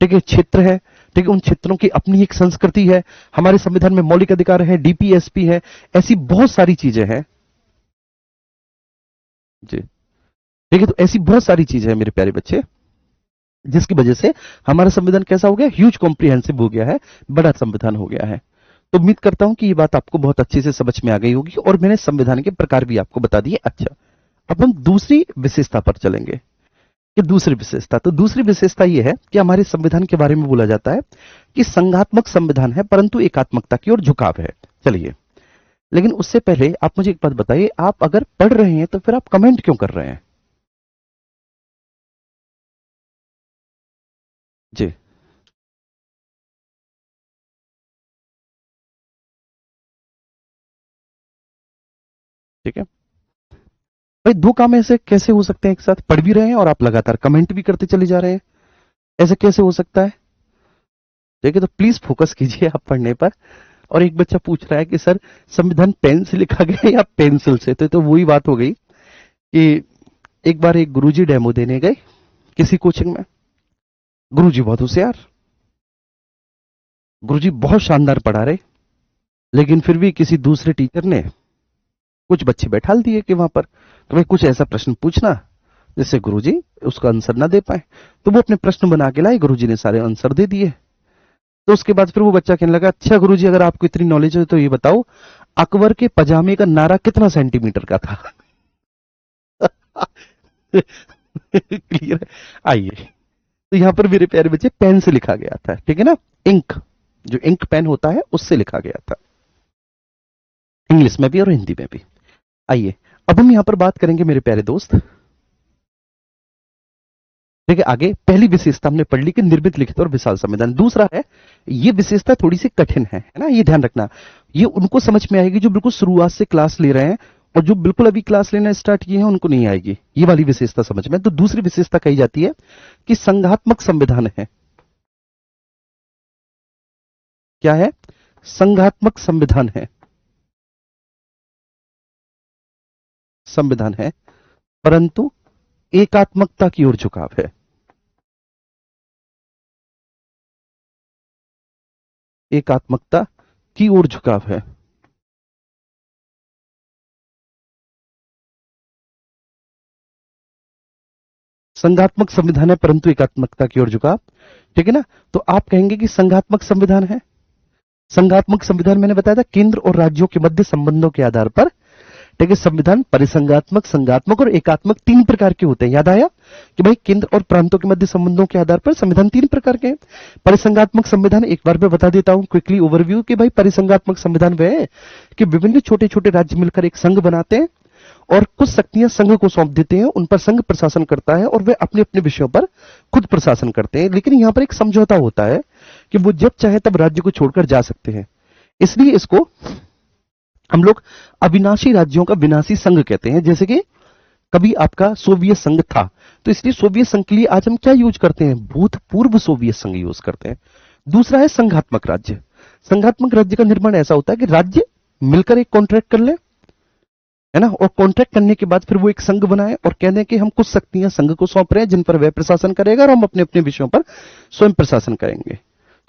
ठीक है, क्षेत्र है, ठीक है, उन क्षेत्रों की अपनी एक संस्कृति है। हमारे संविधान में मौलिक अधिकार है, डीपीएसपी है, ऐसी बहुत सारी चीजें हैं जी। ठीक है, तो ऐसी बहुत सारी चीजें हैं मेरे प्यारे बच्चे, जिसकी वजह से हमारा संविधान कैसा हो गया? ह्यूज कॉम्प्रिहेंसिव हो गया है, बड़ा संविधान हो गया है। तो उम्मीद करता हूं कि ये बात आपको बहुत अच्छे से समझ में आ गई होगी, और मैंने संविधान के प्रकार भी आपको बता दिए। अच्छा, अब हम दूसरी विशेषता पर चलेंगे कि दूसरी विशेषता, तो दूसरी विशेषता यह है कि हमारे संविधान के बारे में बोला जाता है कि संघात्मक संविधान है परंतु एकात्मकता की ओर झुकाव है। चलिए, लेकिन उससे पहले आप मुझे एक बात बताइए, आप अगर पढ़ रहे हैं तो फिर आप कमेंट क्यों कर रहे हैं जी? ठीक है भाई, दो काम ऐसे कैसे हो सकते हैं एक साथ? पढ़ भी रहे हैं और आप लगातार कमेंट भी करते चले जा रहे हैं, ऐसे कैसे हो सकता है? ठीक है, तो प्लीज फोकस कीजिए आप पढ़ने पर। और एक बच्चा पूछ रहा है कि सर संविधान पेन से लिखा गया या पेंसिल से? तो वही बात हो गई कि एक बार एक गुरुजी डेमो देने गए किसी कोचिंग में। गुरुजी बहुत होशियार, गुरुजी बहुत शानदार पढ़ा रहे, लेकिन फिर भी किसी दूसरे टीचर ने कुछ बच्चे बैठाल दिए कि वहां पर तो भाई कुछ ऐसा प्रश्न पूछना जिससे गुरुजी उसका आंसर ना दे पाए। तो वो अपने प्रश्न बना के लाए, गुरुजी ने सारे आंसर दे दिए। तो उसके बाद फिर वो बच्चा कहने लगा, अच्छा गुरुजी अगर आपको इतनी नॉलेज है तो ये बताओ अकबर के पजामे का नारा कितना सेंटीमीटर का था? क्लियर है? आइए, तो यहां पर मेरे प्यारे बच्चे पेन से लिखा गया था, ठीक है ना? इंक, जो इंक पेन होता है उससे लिखा गया था, इंग्लिश में भी और हिंदी में भी। आइए, अब हम यहां पर बात करेंगे मेरे प्यारे दोस्त, ठीक है, आगे पहली विशेषता हमने पढ़ ली कि निर्मित, लिखित और विशाल संविधान। दूसरा है, ये विशेषता थोड़ी सी कठिन है ना, ये ध्यान रखना। ये उनको समझ में आएगी जो बिल्कुल शुरुआत से क्लास ले रहे हैं, और जो बिल्कुल अभी क्लास लेना स्टार्ट किए हैं उनको नहीं आएगी ये वाली विशेषता समझ में। तो दूसरी विशेषता कही जाती है कि संघात्मक संविधान है। क्या है? संघात्मक संविधान है, संविधान है परंतु एकात्मकता की ओर झुकाव है। एकात्मकता की ओर झुकाव है। संघात्मक संविधान है परंतु एकात्मकता की ओर झुकाव, ठीक है ना? तो आप कहेंगे कि संघात्मक संविधान है। संघात्मक संविधान मैंने बताया था केंद्र और राज्यों के मध्य संबंधों के आधार पर, ठीक है, संविधान परिसंघात्मक, संघात्मक और एकात्मक तीन प्रकार के होते हैं। याद आया कि भाई केंद्र और प्रांतों के मध्य संबंधों के आधार पर संविधान तीन प्रकार के हैं। परिसंघात्मक संविधान एक बार मैं बता देता हूं क्विकली ओवरव्यू कि भाई परिसंघात्मक संविधान वह है कि विभिन्न छोटे छोटे राज्य मिलकर एक संघ बनाते हैं और कुछ शक्तियां संघ को सौंप देते हैं, उन पर संघ प्रशासन करता है और वे अपने अपने विषयों पर खुद प्रशासन करते हैं। लेकिन यहां पर एक समझौता होता है कि वो जब चाहे तब राज्य को छोड़कर जा सकते हैं, इसलिए इसको हम लोग अविनाशी राज्यों का विनाशी संघ कहते हैं। जैसे कि कभी आपका सोवियत संघ था, तो इसलिए सोवियत संघ के लिए आज हम क्या यूज करते हैं, भूतपूर्व सोवियत संघ यूज करते हैं। दूसरा है संघात्मक राज्य। संघात्मक राज्य का निर्माण ऐसा होता है कि राज्य मिलकर एक कॉन्ट्रैक्ट कर ले, है ना, और कॉन्ट्रैक्ट करने के बाद फिर वो एक संघ बनाए और कह दें कि हम कुछ शक्तियां संघ को सौंप रहे हैं जिन पर वह प्रशासन करेगा और हम अपने अपने विषयों पर स्वयं प्रशासन करेंगे।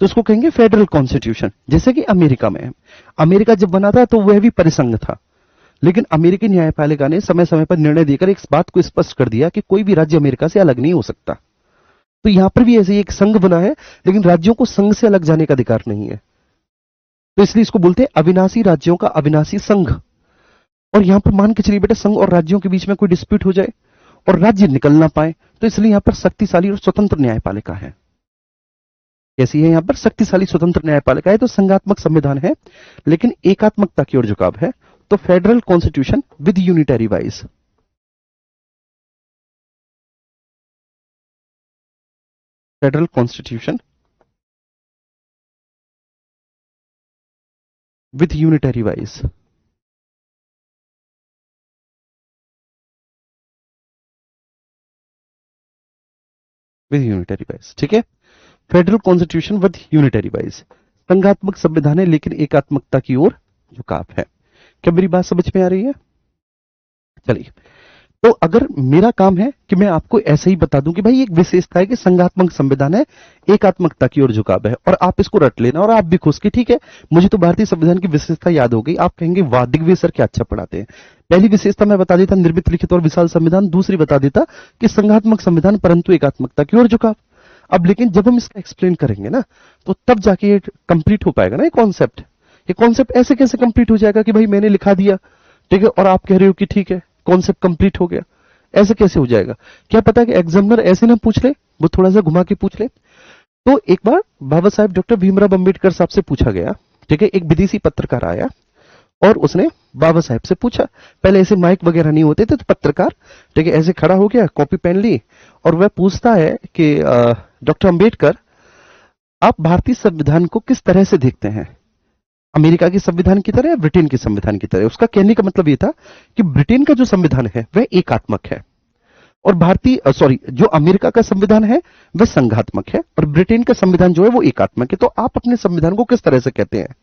तो उसको कहेंगे फेडरल कॉन्स्टिट्यूशन। जैसे कि अमेरिका में, अमेरिका जब बना था तो वह भी परिसंघ था, लेकिन अमेरिकी न्यायपालिका ने समय समय पर निर्णय देकर इस बात को स्पष्ट कर दिया कि कोई भी राज्य अमेरिका से अलग नहीं हो सकता। तो यहां पर भी ऐसे ही एक संघ बना है, लेकिन राज्यों को संघ से अलग जाने का अधिकार नहीं है। तो इसलिए इसको बोलते हैं अविनाशी राज्यों का अविनाशी संघ। और यहां पर मान के चलिए बेटा, संघ और राज्यों के बीच में कोई डिस्प्यूट हो जाए और राज्य निकल ना पाए, तो इसलिए यहां पर शक्तिशाली और स्वतंत्र न्यायपालिका है। कैसी है यहां पर, शक्तिशाली स्वतंत्र न्यायपालिका है। तो संघात्मक संविधान है लेकिन एकात्मकता की ओर झुकाव है। तो federal constitution with unitary bias, federal constitution with unitary bias, with unitary bias, ठीक है। Federal constitution with unitary bias, संघात्मक संविधान है लेकिन एकात्मकता की ओर झुकाव है। क्या मेरी बात समझ में आ रही है? चलिए, तो अगर मेरा काम है कि मैं आपको ऐसे ही बता दूं कि भाई एक विशेषता है कि संघात्मक संविधान है, एकात्मकता की ओर झुकाव है, और आप इसको रट लेना और आप भी खुश कि ठीक है, मुझे तो भारतीय संविधान की विशेषता याद हो गई। आप कहेंगे वाह दिग्विजय सर क्या अच्छा पढ़ाते हैं। पहली विशेषता मैं बता देता निर्मित, लिखित और विशाल संविधान। दूसरी बता देता कि संघात्मक संविधान परंतु एकात्मकता की ओर झुकाव। अब लेकिन जब हम इसका एक्सप्लेन करेंगे ना, तो तब जाके ये कंप्लीट हो पाएगा ना ये कॉन्सेप्ट। ये कॉन्सेप्ट ऐसे कैसे कंप्लीट हो जाएगा कि भाई मैंने लिखा दिया, ठीक है, और आप कह रहे हो कि ठीक है कॉन्सेप्ट कंप्लीट हो गया। ऐसे कैसे हो जाएगा? क्या पता है कि एग्जामिनर ऐसे ना पूछ ले, वो थोड़ा सा घुमा के पूछ ले। तो एक बार बाबा साहेब डॉक्टर भीमराव अंबेडकर साहब से पूछा गया, ठीक है, एक विदेशी पत्रकार आया और उसने बाबा साहेब से पूछा। पहले ऐसे माइक वगैरह नहीं होते थे, तो पत्रकार, ठीक है, ऐसे खड़ा हो गया, कॉपी पेन ली, और वह पूछता है कि डॉक्टर अंबेडकर, आप भारतीय संविधान को किस तरह से देखते हैं, अमेरिका के संविधान की तरह या ब्रिटेन के संविधान की तरह? उसका कहने का मतलब यह था कि ब्रिटेन का जो संविधान है वह एकात्मक है, और भारतीय सॉरी जो अमेरिका का संविधान है वह संघात्मक है, और ब्रिटेन का संविधान जो है वो एकात्मक है। तो आप अपने संविधान को किस तरह से कहते हैं?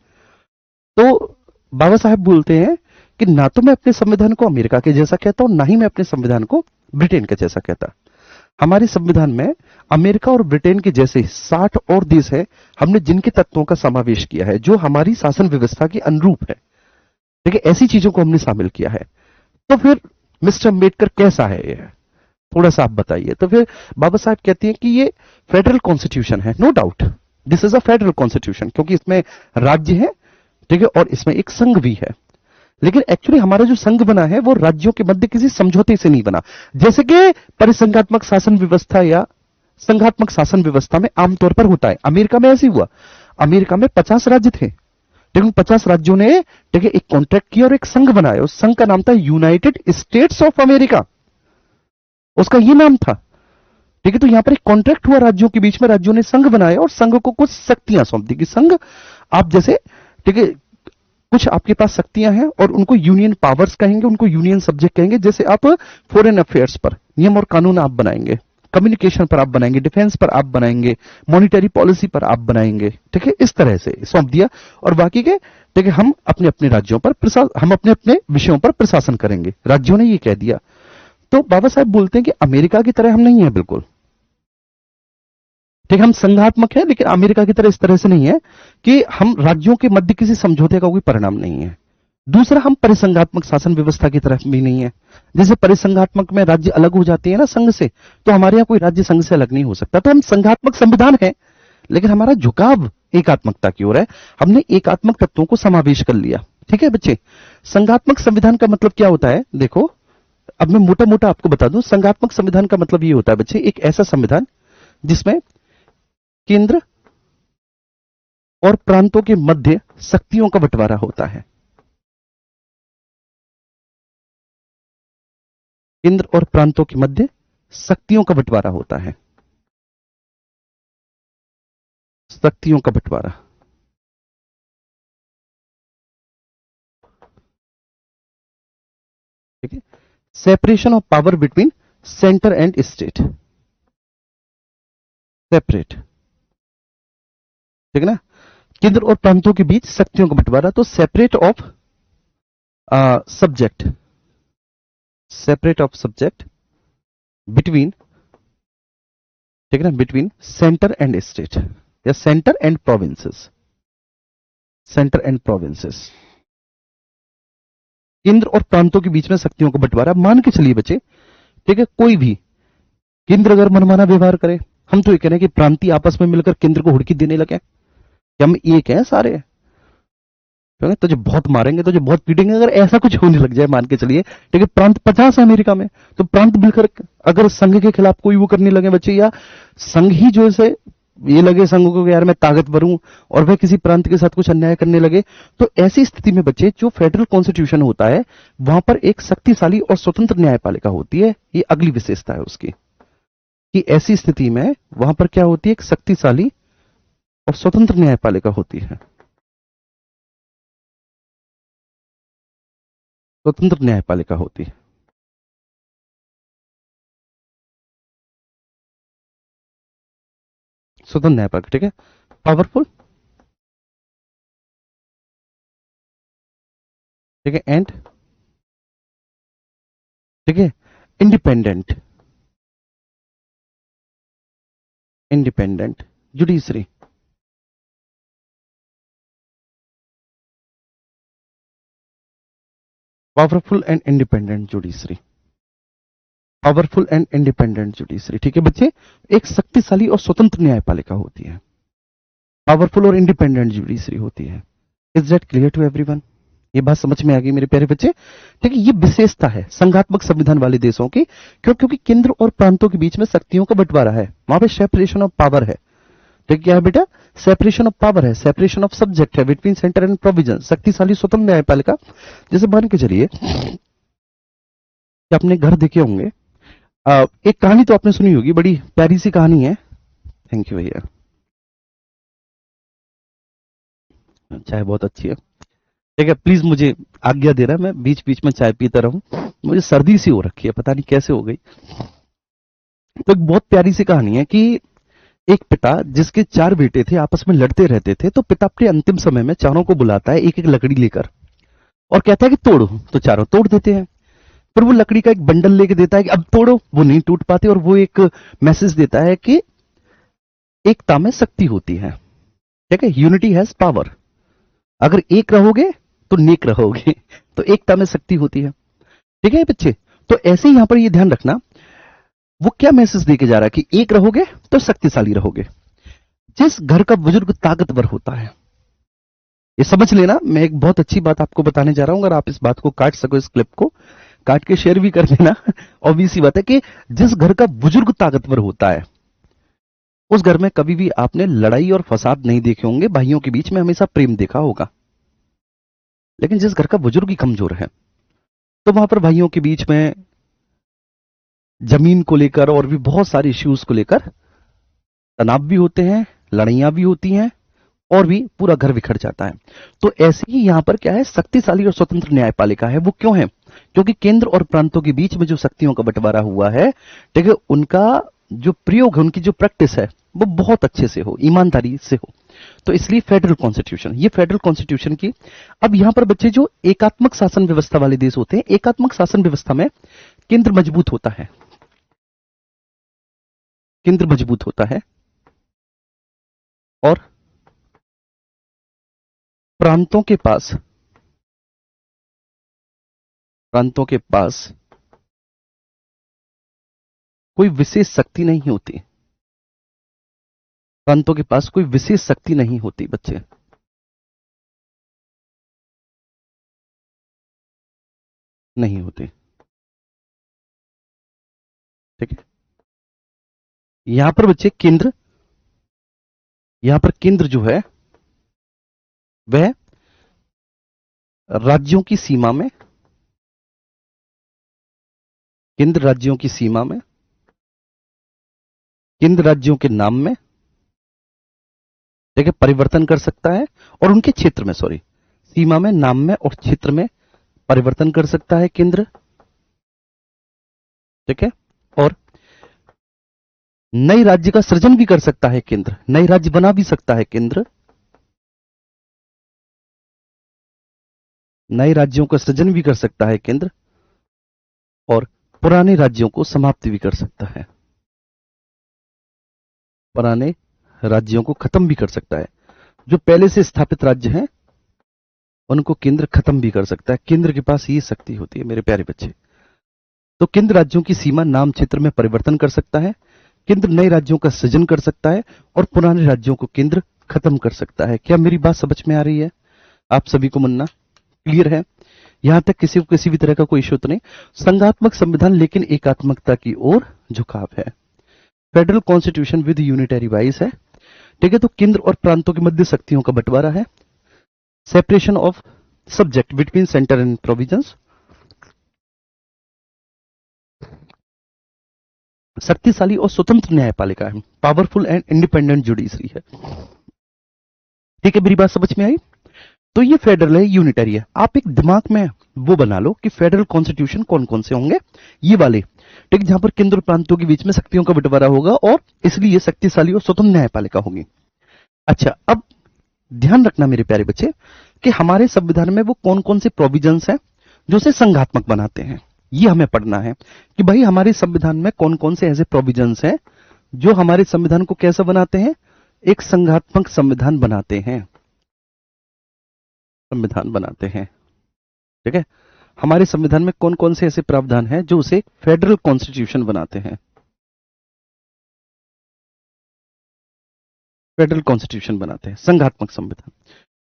तो बाबा साहब बोलते हैं कि ना तो मैं अपने संविधान को अमेरिका के जैसा कहता हूं, ना ही मैं अपने संविधान को ब्रिटेन के जैसा कहता। हमारे संविधान में अमेरिका और ब्रिटेन के जैसे 60 और देश है, हमने जिनके तत्वों का समावेश किया है जो हमारी शासन व्यवस्था के अनुरूप है, ठीक है, ऐसी चीजों को हमने शामिल किया है। तो फिर मिस्टर अम्बेडकर कैसा है ये, थोड़ा सा आप बताइए। तो फिर बाबा साहब कहती हैं कि ये फेडरल कॉन्स्टिट्यूशन है, no doubt this is a federal constitution, क्योंकि इसमें राज्य है, ठीक है, और इसमें एक संघ भी है। लेकिन एक्चुअली हमारा जो संघ बना है वो राज्यों के मध्य किसी समझौते से नहीं बना, जैसे कि परिसंघात्मक शासन व्यवस्था या संघात्मक शासन व्यवस्था में आमतौर पर होता है। अमेरिका में ऐसे हुआ, अमेरिका में 50 राज्य थे, लेकिन 50 राज्यों ने, ठीक है, एक कॉन्ट्रैक्ट किया और एक संघ बनाया। उस संघ का नाम था यूनाइटेड स्टेट्स ऑफ अमेरिका, उसका ये नाम था, ठीक है। तो यहां पर एक कॉन्ट्रैक्ट हुआ राज्यों के बीच में, राज्यों ने संघ बनाया और संघ को कुछ शक्तियां सौंप दी कि संघ आप जैसे, ठीक है, कुछ आपके पास शक्तियां हैं और उनको यूनियन पावर्स कहेंगे, उनको यूनियन सब्जेक्ट कहेंगे। जैसे आप फॉरेन अफेयर्स पर नियम और कानून आप बनाएंगे, कम्युनिकेशन पर आप बनाएंगे, डिफेंस पर आप बनाएंगे, मॉनिटरी पॉलिसी पर आप बनाएंगे, ठीक है, इस तरह से सौंप दिया। और बाकी के, ठीक है, हम अपने अपने राज्यों पर हम अपने अपने विषयों पर प्रशासन करेंगे, राज्यों ने ये कह दिया। तो बाबा साहब बोलते हैं कि अमेरिका की तरह हम नहीं है बिल्कुल, ठीक है, हम संघात्मक है लेकिन अमेरिका की तरह इस तरह से नहीं है कि हम राज्यों के मध्य किसी समझौते का कोई परिणाम नहीं है। दूसरा, हम परिसंघात्मक शासन व्यवस्था की तरफ भी नहीं है। जैसे परिसंघात्मक में राज्य अलग हो जाते हैं ना संघ से, तो हमारे यहां कोई राज्य संघ से अलग नहीं हो सकता। तो हम संघात्मक संविधान है लेकिन हमारा झुकाव एकात्मकता की ओर है, हमने एकात्मक तत्वों को समावेश कर लिया, ठीक है बच्चे। संघात्मक संविधान का मतलब क्या होता है, देखो अब मैं मोटा मोटा आपको बता दूं। संघात्मक संविधान का मतलब ये होता है बच्चे, एक ऐसा संविधान जिसमें केंद्र और प्रांतों के मध्य शक्तियों का बंटवारा होता है। केंद्र और प्रांतों के मध्य शक्तियों का बंटवारा होता है, शक्तियों का बंटवारा। ठीक है, separation of power between centre and state, separate, ठीक है ना, केंद्र और प्रांतों के बीच शक्तियों का बंटवारा, तो separate of subject, separate of subject between, ठीक है ना, बिटवीन सेंटर एंड स्टेट या centre and provinces, centre and provinces, केंद्र और प्रांतों के बीच में शक्तियों का बंटवारा। मान के चलिए बच्चे, ठीक है, कोई भी केंद्र अगर मनमाना व्यवहार करे, हम तो ये कह रहे हैं कि प्रांतीय आपस में मिलकर केंद्र को हुड़की देने लगे कि हम एक हैं सारे, तुझे बहुत मारेंगे, तुझे बहुत पीटेंगे, अगर ऐसा कुछ होने लग जाए, मान के चलिए, ठीक है, प्रांत 50 है अमेरिका में, तो प्रांत मिलकर अगर संघ के खिलाफ कोई वो करने लगे बच्चे, या संघ ही जो है ये लगे संघ को यार मैं ताकतवर हूं और वह किसी प्रांत के साथ कुछ अन्याय करने लगे, तो ऐसी स्थिति में बच्चे जो फेडरल कॉन्स्टिट्यूशन होता है वहां पर एक शक्तिशाली और स्वतंत्र न्यायपालिका होती है। ये अगली विशेषता है उसकी कि ऐसी स्थिति में वहां पर क्या होती है, एक शक्तिशाली और स्वतंत्र न्यायपालिका होती है, स्वतंत्र न्यायपालिका होती है, स्वतंत्र न्यायपालिका, ठीक है, पावरफुल, ठीक है, एंड, ठीक है, independent, independent judiciary, powerful and independent judiciary, powerful and independent judiciary, ठीक है बच्चे, एक शक्तिशाली और स्वतंत्र न्यायपालिका होती है, पावरफुल और इंडिपेंडेंट जुडिशरी होती है। Is that clear to everyone? ये बात समझ में आ गई मेरे प्यारे बच्चे? ठीक है, ये विशेषता है संघात्मक संविधान वाले देशों की, क्योंकि केंद्र और प्रांतों के बीच में शक्तियों का बंटवारा है, वहां पे सेपरेशन ऑफ पावर है। ठीक, क्या है बेटा? सेपरेशन ऑफ पावर है, सेपरेशन ऑफ सब्जेक्ट है बिटवीन सेंटर एंड प्रोविजन, शक्तिशाली स्वतंत्र न्यायपालिका। जैसे मान के चलिए कि आपने घर देखे होंगे, एक कहानी तो आपने सुनी होगी, बड़ी प्यारी सी कहानी है। थैंक यू भैया, चाय बहुत अच्छी है। ठीक है, प्लीज मुझे आज्ञा दे रहा है, मैं बीच बीच में चाय पीता रहूं, मुझे सर्दी सी हो रखी है, पता नहीं कैसे हो गई। तो एक बहुत प्यारी सी कहानी है कि एक पिता जिसके 4 बेटे थे आपस में लड़ते रहते थे, तो पिता अपने अंतिम समय में चारों को बुलाता है एक एक लकड़ी लेकर और कहता है कि तोड़ो, तो चारों तोड़ देते हैं। फिर वो लकड़ी का एक बंडल लेके देता है कि अब तोड़ो, वो नहीं टूट पाते, और वो एक मैसेज देता है कि एकता में शक्ति होती है। ठीक है, यूनिटी हैज पावर, अगर एक रहोगे तो नेक रहोगे, तो एकता में शक्ति होती है। ठीक है बच्चे, तो ऐसे ही यहां पर ये ध्यान रखना, वो क्या मैसेज देके जा रहा है कि एक रहोगे तो शक्तिशाली रहोगे। जिस घर का बुजुर्ग ताकतवर होता है, ये समझ लेना, मैं एक बहुत अच्छी बात आपको बताने जा रहा हूं, अगर आप इस बात को काट सको, इस क्लिप को काट के शेयर भी कर देना। ऑब्वियस सी बात है कि जिस घर का बुजुर्ग ताकतवर होता है उस घर में कभी भी आपने लड़ाई और फसाद नहीं देखे होंगे, भाइयों के बीच में हमेशा प्रेम देखा होगा। लेकिन जिस घर का बुजुर्ग ही कमजोर है तो वहां पर भाइयों के बीच में जमीन को लेकर और भी बहुत सारे इश्यूज को लेकर तनाव भी होते हैं, लड़ाइयां भी होती हैं और भी पूरा घर बिखर जाता है। तो ऐसे ही यहां पर क्या है, शक्तिशाली और स्वतंत्र न्यायपालिका है। वो क्यों है? क्योंकि केंद्र और प्रांतों के बीच में जो शक्तियों का बंटवारा हुआ है, ठीक है, उनका जो प्रयोग है, उनकी जो प्रैक्टिस है, वो बहुत अच्छे से हो, ईमानदारी से हो। तो इसलिए फेडरल कॉन्स्टिट्यूशन, ये फेडरल कॉन्स्टिट्यूशन की। अब यहां पर बच्चे जो एकात्मक शासन व्यवस्था वाले देश होते हैं, एकात्मक शासन व्यवस्था में केंद्र मजबूत होता है, केंद्र मजबूत होता है और प्रांतों के पास, प्रांतों के पास कोई विशेष शक्ति नहीं होती, प्रांतों के पास कोई विशेष शक्ति नहीं होती बच्चे। नहीं होती, ठीक है। यहां पर बच्चे केंद्र, यहां पर केंद्र जो है वह राज्यों की सीमा में, केंद्र राज्यों की सीमा में, केंद्र राज्यों के नाम में, ठीक है, परिवर्तन कर सकता है और उनके क्षेत्र में, सॉरी, सीमा में, नाम में और क्षेत्र में परिवर्तन कर सकता है केंद्र। ठीक है। और नए राज्य का सृजन भी कर सकता है केंद्र, नए राज्य बना भी सकता है केंद्र, नए राज्यों का सृजन भी कर सकता है केंद्र, और पुराने राज्यों को समाप्त भी कर सकता है, पुराने राज्यों को खत्म भी कर सकता है। जो पहले से स्थापित राज्य हैं उनको केंद्र खत्म भी कर सकता है। केंद्र के पास ये शक्ति होती है मेरे प्यारे बच्चे। तो केंद्र राज्यों की सीमा नाम क्षेत्र में परिवर्तन कर सकता है, केंद्र नए राज्यों का सृजन कर सकता है, और पुराने राज्यों को केंद्र खत्म कर सकता है। क्या मेरी बात समझ में आ रही है आप सभी को? मुन्ना क्लियर है? यहां तक किसी को किसी भी तरह का कोई इश्यू तो नहीं। संघात्मक संविधान लेकिन एकात्मकता की ओर झुकाव है। Federal constitution with unitary vice है। ठीक है। तो केंद्र और प्रांतों के मध्य शक्तियों का बंटवारा है। Separation of subject between centre and provisions. शक्तिशाली और स्वतंत्र न्यायपालिका है। पावरफुल एंड इंडिपेंडेंट जुडिशरी है। ठीक है, मेरी बात समझ में आई? तो ये फेडरल है, यूनिटरी है। आप एक दिमाग में वो बना लो कि फेडरल कॉन्स्टिट्यूशन कौन कौन से होंगे, ये वाले। ठीक, जहां पर केंद्र और प्रांतों के बीच में शक्तियों का बंटवारा होगा और इसलिए शक्तिशाली और स्वतंत्र न्यायपालिका होगी। अच्छा, अब ध्यान रखना मेरे प्यारे बच्चे कि हमारे संविधान में वो कौन कौन से प्रोविजंस हैं जो उसे संघात्मक बनाते हैं। ये हमें पढ़ना है कि भाई हमारे संविधान में कौन कौन से ऐसे प्रोविजंस हैं जो हमारे संविधान को कैसा बनाते हैं, एक संघात्मक संविधान बनाते हैं, संविधान बनाते हैं। ठीक है। हमारे संविधान में कौन कौन से ऐसे प्रावधान हैं जो उसे फेडरल कॉन्स्टिट्यूशन बनाते हैं, फेडरल कॉन्स्टिट्यूशन बनाते हैं, संघात्मक संविधान।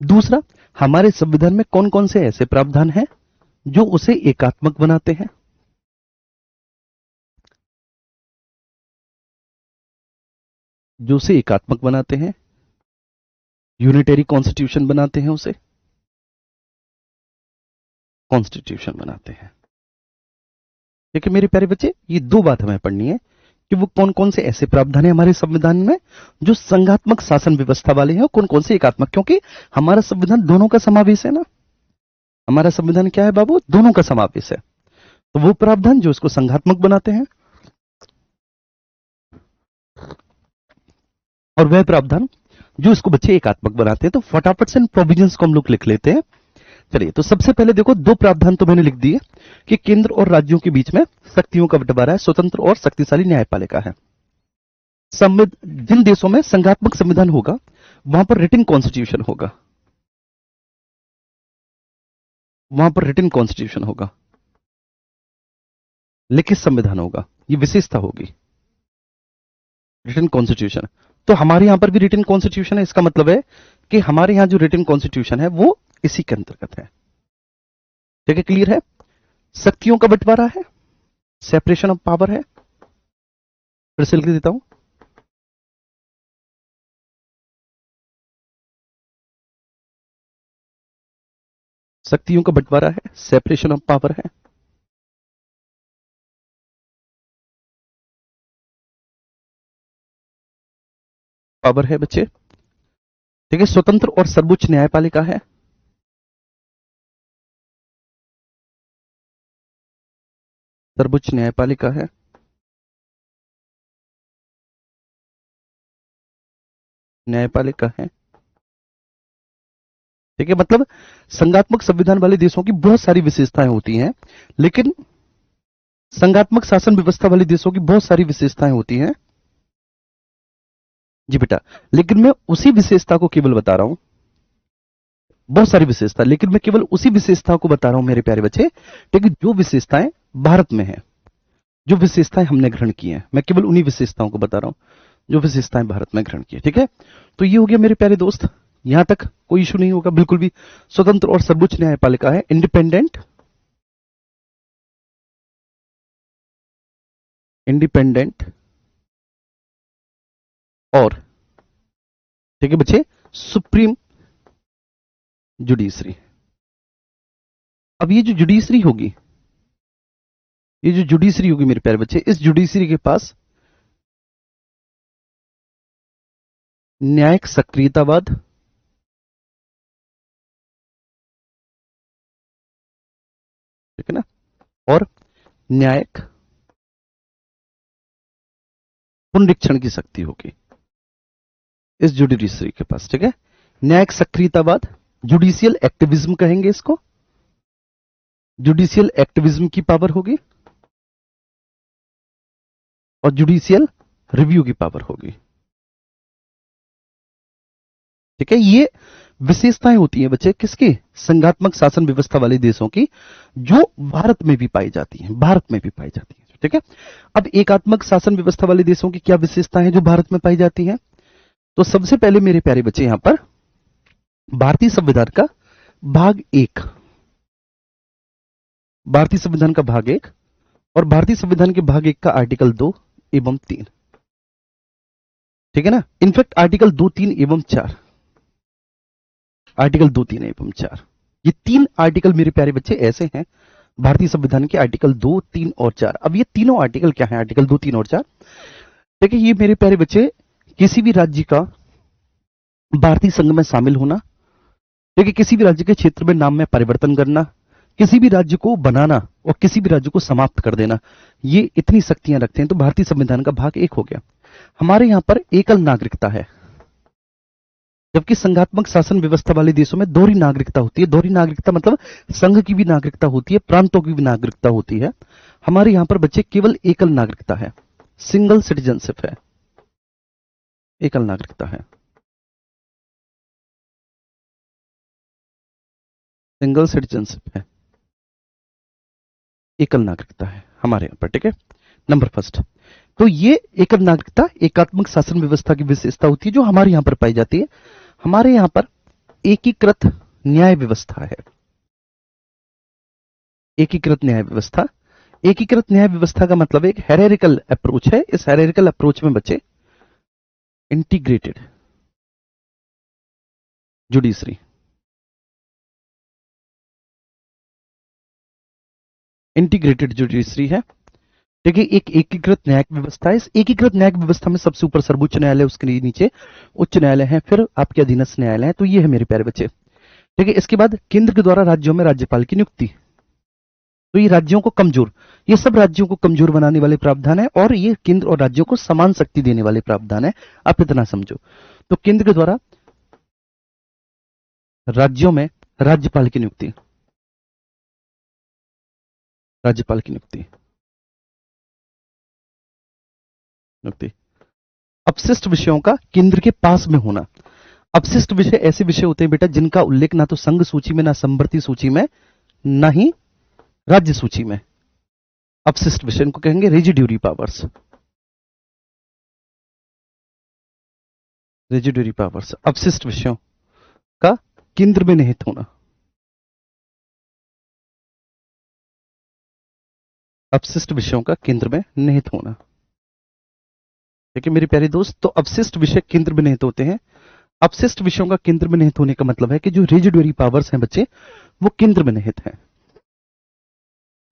दूसरा, हमारे संविधान में कौन कौन से ऐसे प्रावधान हैं जो उसे एकात्मक बनाते हैं, जो उसे एकात्मक बनाते हैं, यूनिटरी कॉन्स्टिट्यूशन बनाते हैं, उसे कॉन्स्टिट्यूशन बनाते हैं। ठीक है मेरे प्यारे बच्चे, ये दो बात हमें पढ़नी है कि वो कौन कौन से ऐसे प्रावधान है हमारे संविधान में जो संघात्मक शासन व्यवस्था वाले हैं और कौन कौन से एकात्मक, क्योंकि हमारा संविधान दोनों का समावेश है ना। हमारा संविधान क्या है बाबू? दोनों का समावेश है। तो वो प्रावधान जो इसको संघात्मक बनाते हैं और वह प्रावधान जो इसको बच्चे एकात्मक बनाते हैं। तो फटाफट से इन प्रोविजंस को हम लोग लिख लेते हैं। चलिए, तो सबसे पहले देखो, दो प्रावधान तो मैंने लिख दिए कि केंद्र और राज्यों के बीच में शक्तियों का बंटवारा है, स्वतंत्र और शक्तिशाली न्यायपालिका है। जिन देशों में संघात्मक संविधान होगा वहां पर रिटन कॉन्स्टिट्यूशन होगा, वहां पर रिटन कॉन्स्टिट्यूशन होगा, लिखित संविधान होगा। ये विशेषता होगी, रिटन कॉन्स्टिट्यूशन। तो हमारे यहां पर भी रिटन कॉन्स्टिट्यूशन है। इसका मतलब है कि हमारे यहां जो रिटन कॉन्स्टिट्यूशन है वो इसी के अंतर्गत है। ठीक है, क्लियर है? शक्तियों का बंटवारा है, सेपरेशन ऑफ पावर है। फिर से लिख देता हूं, शक्तियों का बंटवारा है, सेपरेशन ऑफ पावर है, पावर है बच्चे। ठीक है, स्वतंत्र और सर्वोच्च न्यायपालिका है, सर्वोच्च न्यायपालिका है, न्यायपालिका है। ठीक है, मतलब संघात्मक संविधान वाले देशों की बहुत सारी विशेषताएं होती हैं, लेकिन संघात्मक शासन व्यवस्था वाले देशों की बहुत सारी विशेषताएं होती हैं जी बेटा। लेकिन मैं उसी विशेषता को केवल बता रहा हूं, बहुत सारी विशेषता, लेकिन मैं केवल उसी विशेषता को बता रहा हूं मेरे प्यारे बच्चे। लेकिन जो विशेषताएं भारत में है, जो विशेषताएं हमने ग्रहण की हैं, मैं केवल उन्हीं विशेषताओं को बता रहा हूं जो विशेषताएं भारत में ग्रहण की है। ठीक है, तो ये हो गया मेरे प्यारे दोस्त, यहां तक कोई इशू नहीं होगा बिल्कुल भी। स्वतंत्र और सर्वोच्च न्यायपालिका है, इंडिपेंडेंट, इंडिपेंडेंट और, ठीक है बच्चे, सुप्रीम जुडिशरी। अब ये जो जुडिशरी होगी, ये जो जुडिशरी होगी मेरे प्यारे बच्चे, इस जुडिशरी के पास न्यायिक सक्रियतावाद, ठीक है ना, और न्यायिक पुनरीक्षण की शक्ति होगी इस जुडिशरी के पास, ठीक है। न्यायिक सक्रियतावाद, जुडिशियल एक्टिविज्म कहेंगे इसको, जुडिशियल एक्टिविज्म की पावर होगी और जुडिशियल रिव्यू की पावर होगी, ठीक है। ये विशेषताएं होती हैं बच्चे किसकी, संघात्मक शासन व्यवस्था वाले देशों की, जो भारत में भी पाई जाती हैं, भारत में भी पाई जाती हैं, ठीक है। अब एकात्मक शासन व्यवस्था वाले देशों की क्या विशेषताएं हैं जो भारत में पाई जाती हैं? तो सबसे पहले मेरे प्यारे बच्चे यहां पर भारतीय संविधान का भाग 1, भारतीय संविधान का भाग 1 और भारतीय संविधान के भाग 1 का आर्टिकल 2 एवं 3, ठीक है ना। इनफैक्ट आर्टिकल 2, 3 एवं 4, आर्टिकल 2, 3 एवं 4, ये 3 आर्टिकल मेरे प्यारे बच्चे ऐसे हैं भारतीय संविधान के, आर्टिकल 2, 3 और 4। अब ये तीनों आर्टिकल क्या हैं, आर्टिकल 2, 3 और 4, देखिए ये मेरे प्यारे बच्चे किसी भी राज्य का भारतीय संघ में शामिल होना, देखिए किसी भी राज्य के क्षेत्र में नाम में परिवर्तन करना, किसी भी राज्य को बनाना और किसी भी राज्य को समाप्त कर देना, ये इतनी शक्तियां रखते हैं। तो भारतीय संविधान का भाग 1 हो गया। हमारे यहां पर एकल नागरिकता है, जबकि संघात्मक शासन व्यवस्था वाले देशों में दोहरी नागरिकता होती है। दोहरी नागरिकता मतलब संघ की भी नागरिकता होती है, प्रांतों की भी नागरिकता होती है। हमारे यहां पर बच्चे केवल एकल नागरिकता है, सिंगल सिटीजनशिप है, एकल नागरिकता है, सिंगल सिटीजनशिप है, एकल नागरिकता है हमारे यहां पर, ठीक है। नंबर फर्स्ट, तो ये एकल नागरिकता एकात्मक शासन व्यवस्था की विशेषता होती है जो हमारे यहां पर पाई जाती है। हमारे यहां पर एकीकृत न्याय व्यवस्था है, एकीकृत न्याय व्यवस्था। एकीकृत न्याय व्यवस्था का मतलब एक हायरार्किकल अप्रोच है। इस हायरार्किकल अप्रोच में बच्चे इंटीग्रेटेड जुडिशरी, इंटीग्रेटेड जुडिशरी है, देखिए एक एकीकृत न्यायिक व्यवस्था है। इस एकीकृत न्यायिक व्यवस्था में सबसे ऊपर सर्वोच्च न्यायालय, उसके नीचे उच्च न्यायालय है, फिर आपके अधीनस्थ न्यायालय है। तो ये है मेरे प्यारे बच्चे, देखिए इसके बाद केंद्र के द्वारा राज्यों में राज्यपाल की नियुक्ति। तो ये राज्यों को कमजोर, ये सब राज्यों को कमजोर बनाने वाले प्रावधान है और ये केंद्र और राज्यों को समान शक्ति देने वाले प्रावधान है, आप इतना समझो। तो केंद्र के द्वारा राज्यों में राज्यपाल की नियुक्ति, राज्यपाल की नियुक्ति, नियुक्ति। अपशिष्ट विषयों का केंद्र के पास में होना। अपशिष्ट विषय ऐसे विषय होते हैं बेटा जिनका उल्लेख ना तो संघ सूची में, ना संवर्ती सूची में, ना ही राज्य सूची में। अपशिष्ट विषय इनको कहेंगे रेजिड्यूरी पावर्स, रेजिड्यूरी पावर्स। अपशिष्ट विषयों का केंद्र में निहित होना, अपशिष्ट विषयों का केंद्र में निहित होना, ठीक है मेरे प्यारे दोस्त। तो अपशिष्ट विषय केंद्र में निहित होते हैं। अपशिष्ट विषयों का केंद्र में निहित होने का मतलब है कि जो रेजिड्यूरी पावर्स हैं बच्चे, वो केंद्र में निहित हैं,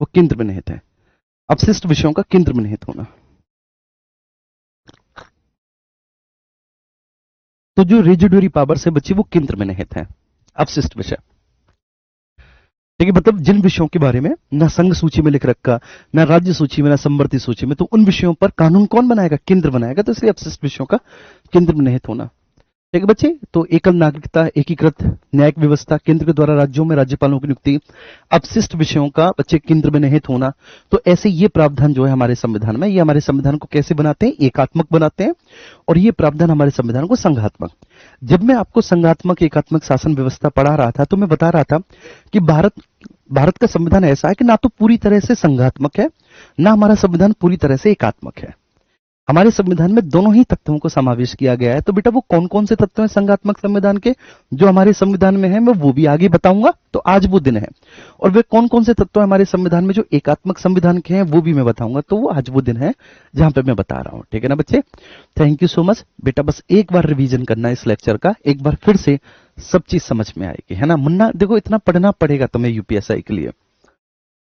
वो केंद्र में निहित है। अपशिष्ट विषयों का केंद्र में निहित होना। तो जो रेजिड्यूरी पावर्स है बच्चे, वो केंद्र में निहित है, अपशिष्ट विषय, ठीक है। मतलब जिन विषयों के बारे में ना संघ सूची में लिख रखा, ना राज्य सूची में, ना संवर्ती सूची में, तो उन विषयों पर कानून कौन बनाएगा, केंद्र बनाएगा। तो इसलिए अपशिष्ट विषयों का केंद्र में निहित होना, ठीक है बच्चे। तो एकल नागरिकता, एकीकृत न्यायिक व्यवस्था, केंद्र के द्वारा राज्यों में राज्यपालों की नियुक्ति, अपशिष्ट विषयों का बच्चे केंद्र में निहित होना। तो ऐसे ये प्रावधान जो है हमारे संविधान में, ये हमारे संविधान को कैसे बनाते हैं, एकात्मक बनाते हैं, और ये प्रावधान हमारे संविधान को संघात्मक। जब मैं आपको संघात्मक एकात्मक शासन व्यवस्था पढ़ा रहा था तो मैं बता रहा था कि भारत का संविधान ऐसा है कि ना तो पूरी तरह से संघात्मक है, ना हमारा संविधान पूरी तरह से एकात्मक है। हमारे संविधान में दोनों ही तत्वों को समावेश किया गया है। तो बेटा वो कौन कौन से तत्व हैं संघात्मक संविधान के जो हमारे संविधान में है, मैं वो भी आगे बताऊंगा। तो आज वो दिन है। और वे कौन कौन से तत्व हमारे संविधान में जो एकात्मक संविधान के हैं, वो भी मैं बताऊंगा। तो वो आज वो दिन है जहां पे मैं बता रहा हूं, ठीक है ना बच्चे। थैंक यू सो मच बेटा। बस एक बार रिवीजन करना इस लेक्चर का, एक बार फिर से सब चीज समझ में आएगी, है ना मुन्ना। देखो इतना पढ़ना पड़ेगा तुम्हें यूपीएससी के लिए।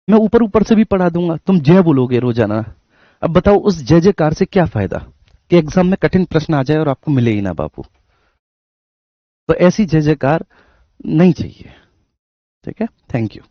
मैं ऊपर ऊपर से भी पढ़ा दूंगा, तुम जय बोलोगे रोजाना। अब बताओ उस जय जयकार से क्या फायदा कि एग्जाम में कठिन प्रश्न आ जाए और आपको मिले ही ना बाबू। तो ऐसी जय जयकार नहीं चाहिए, ठीक है। Thank you.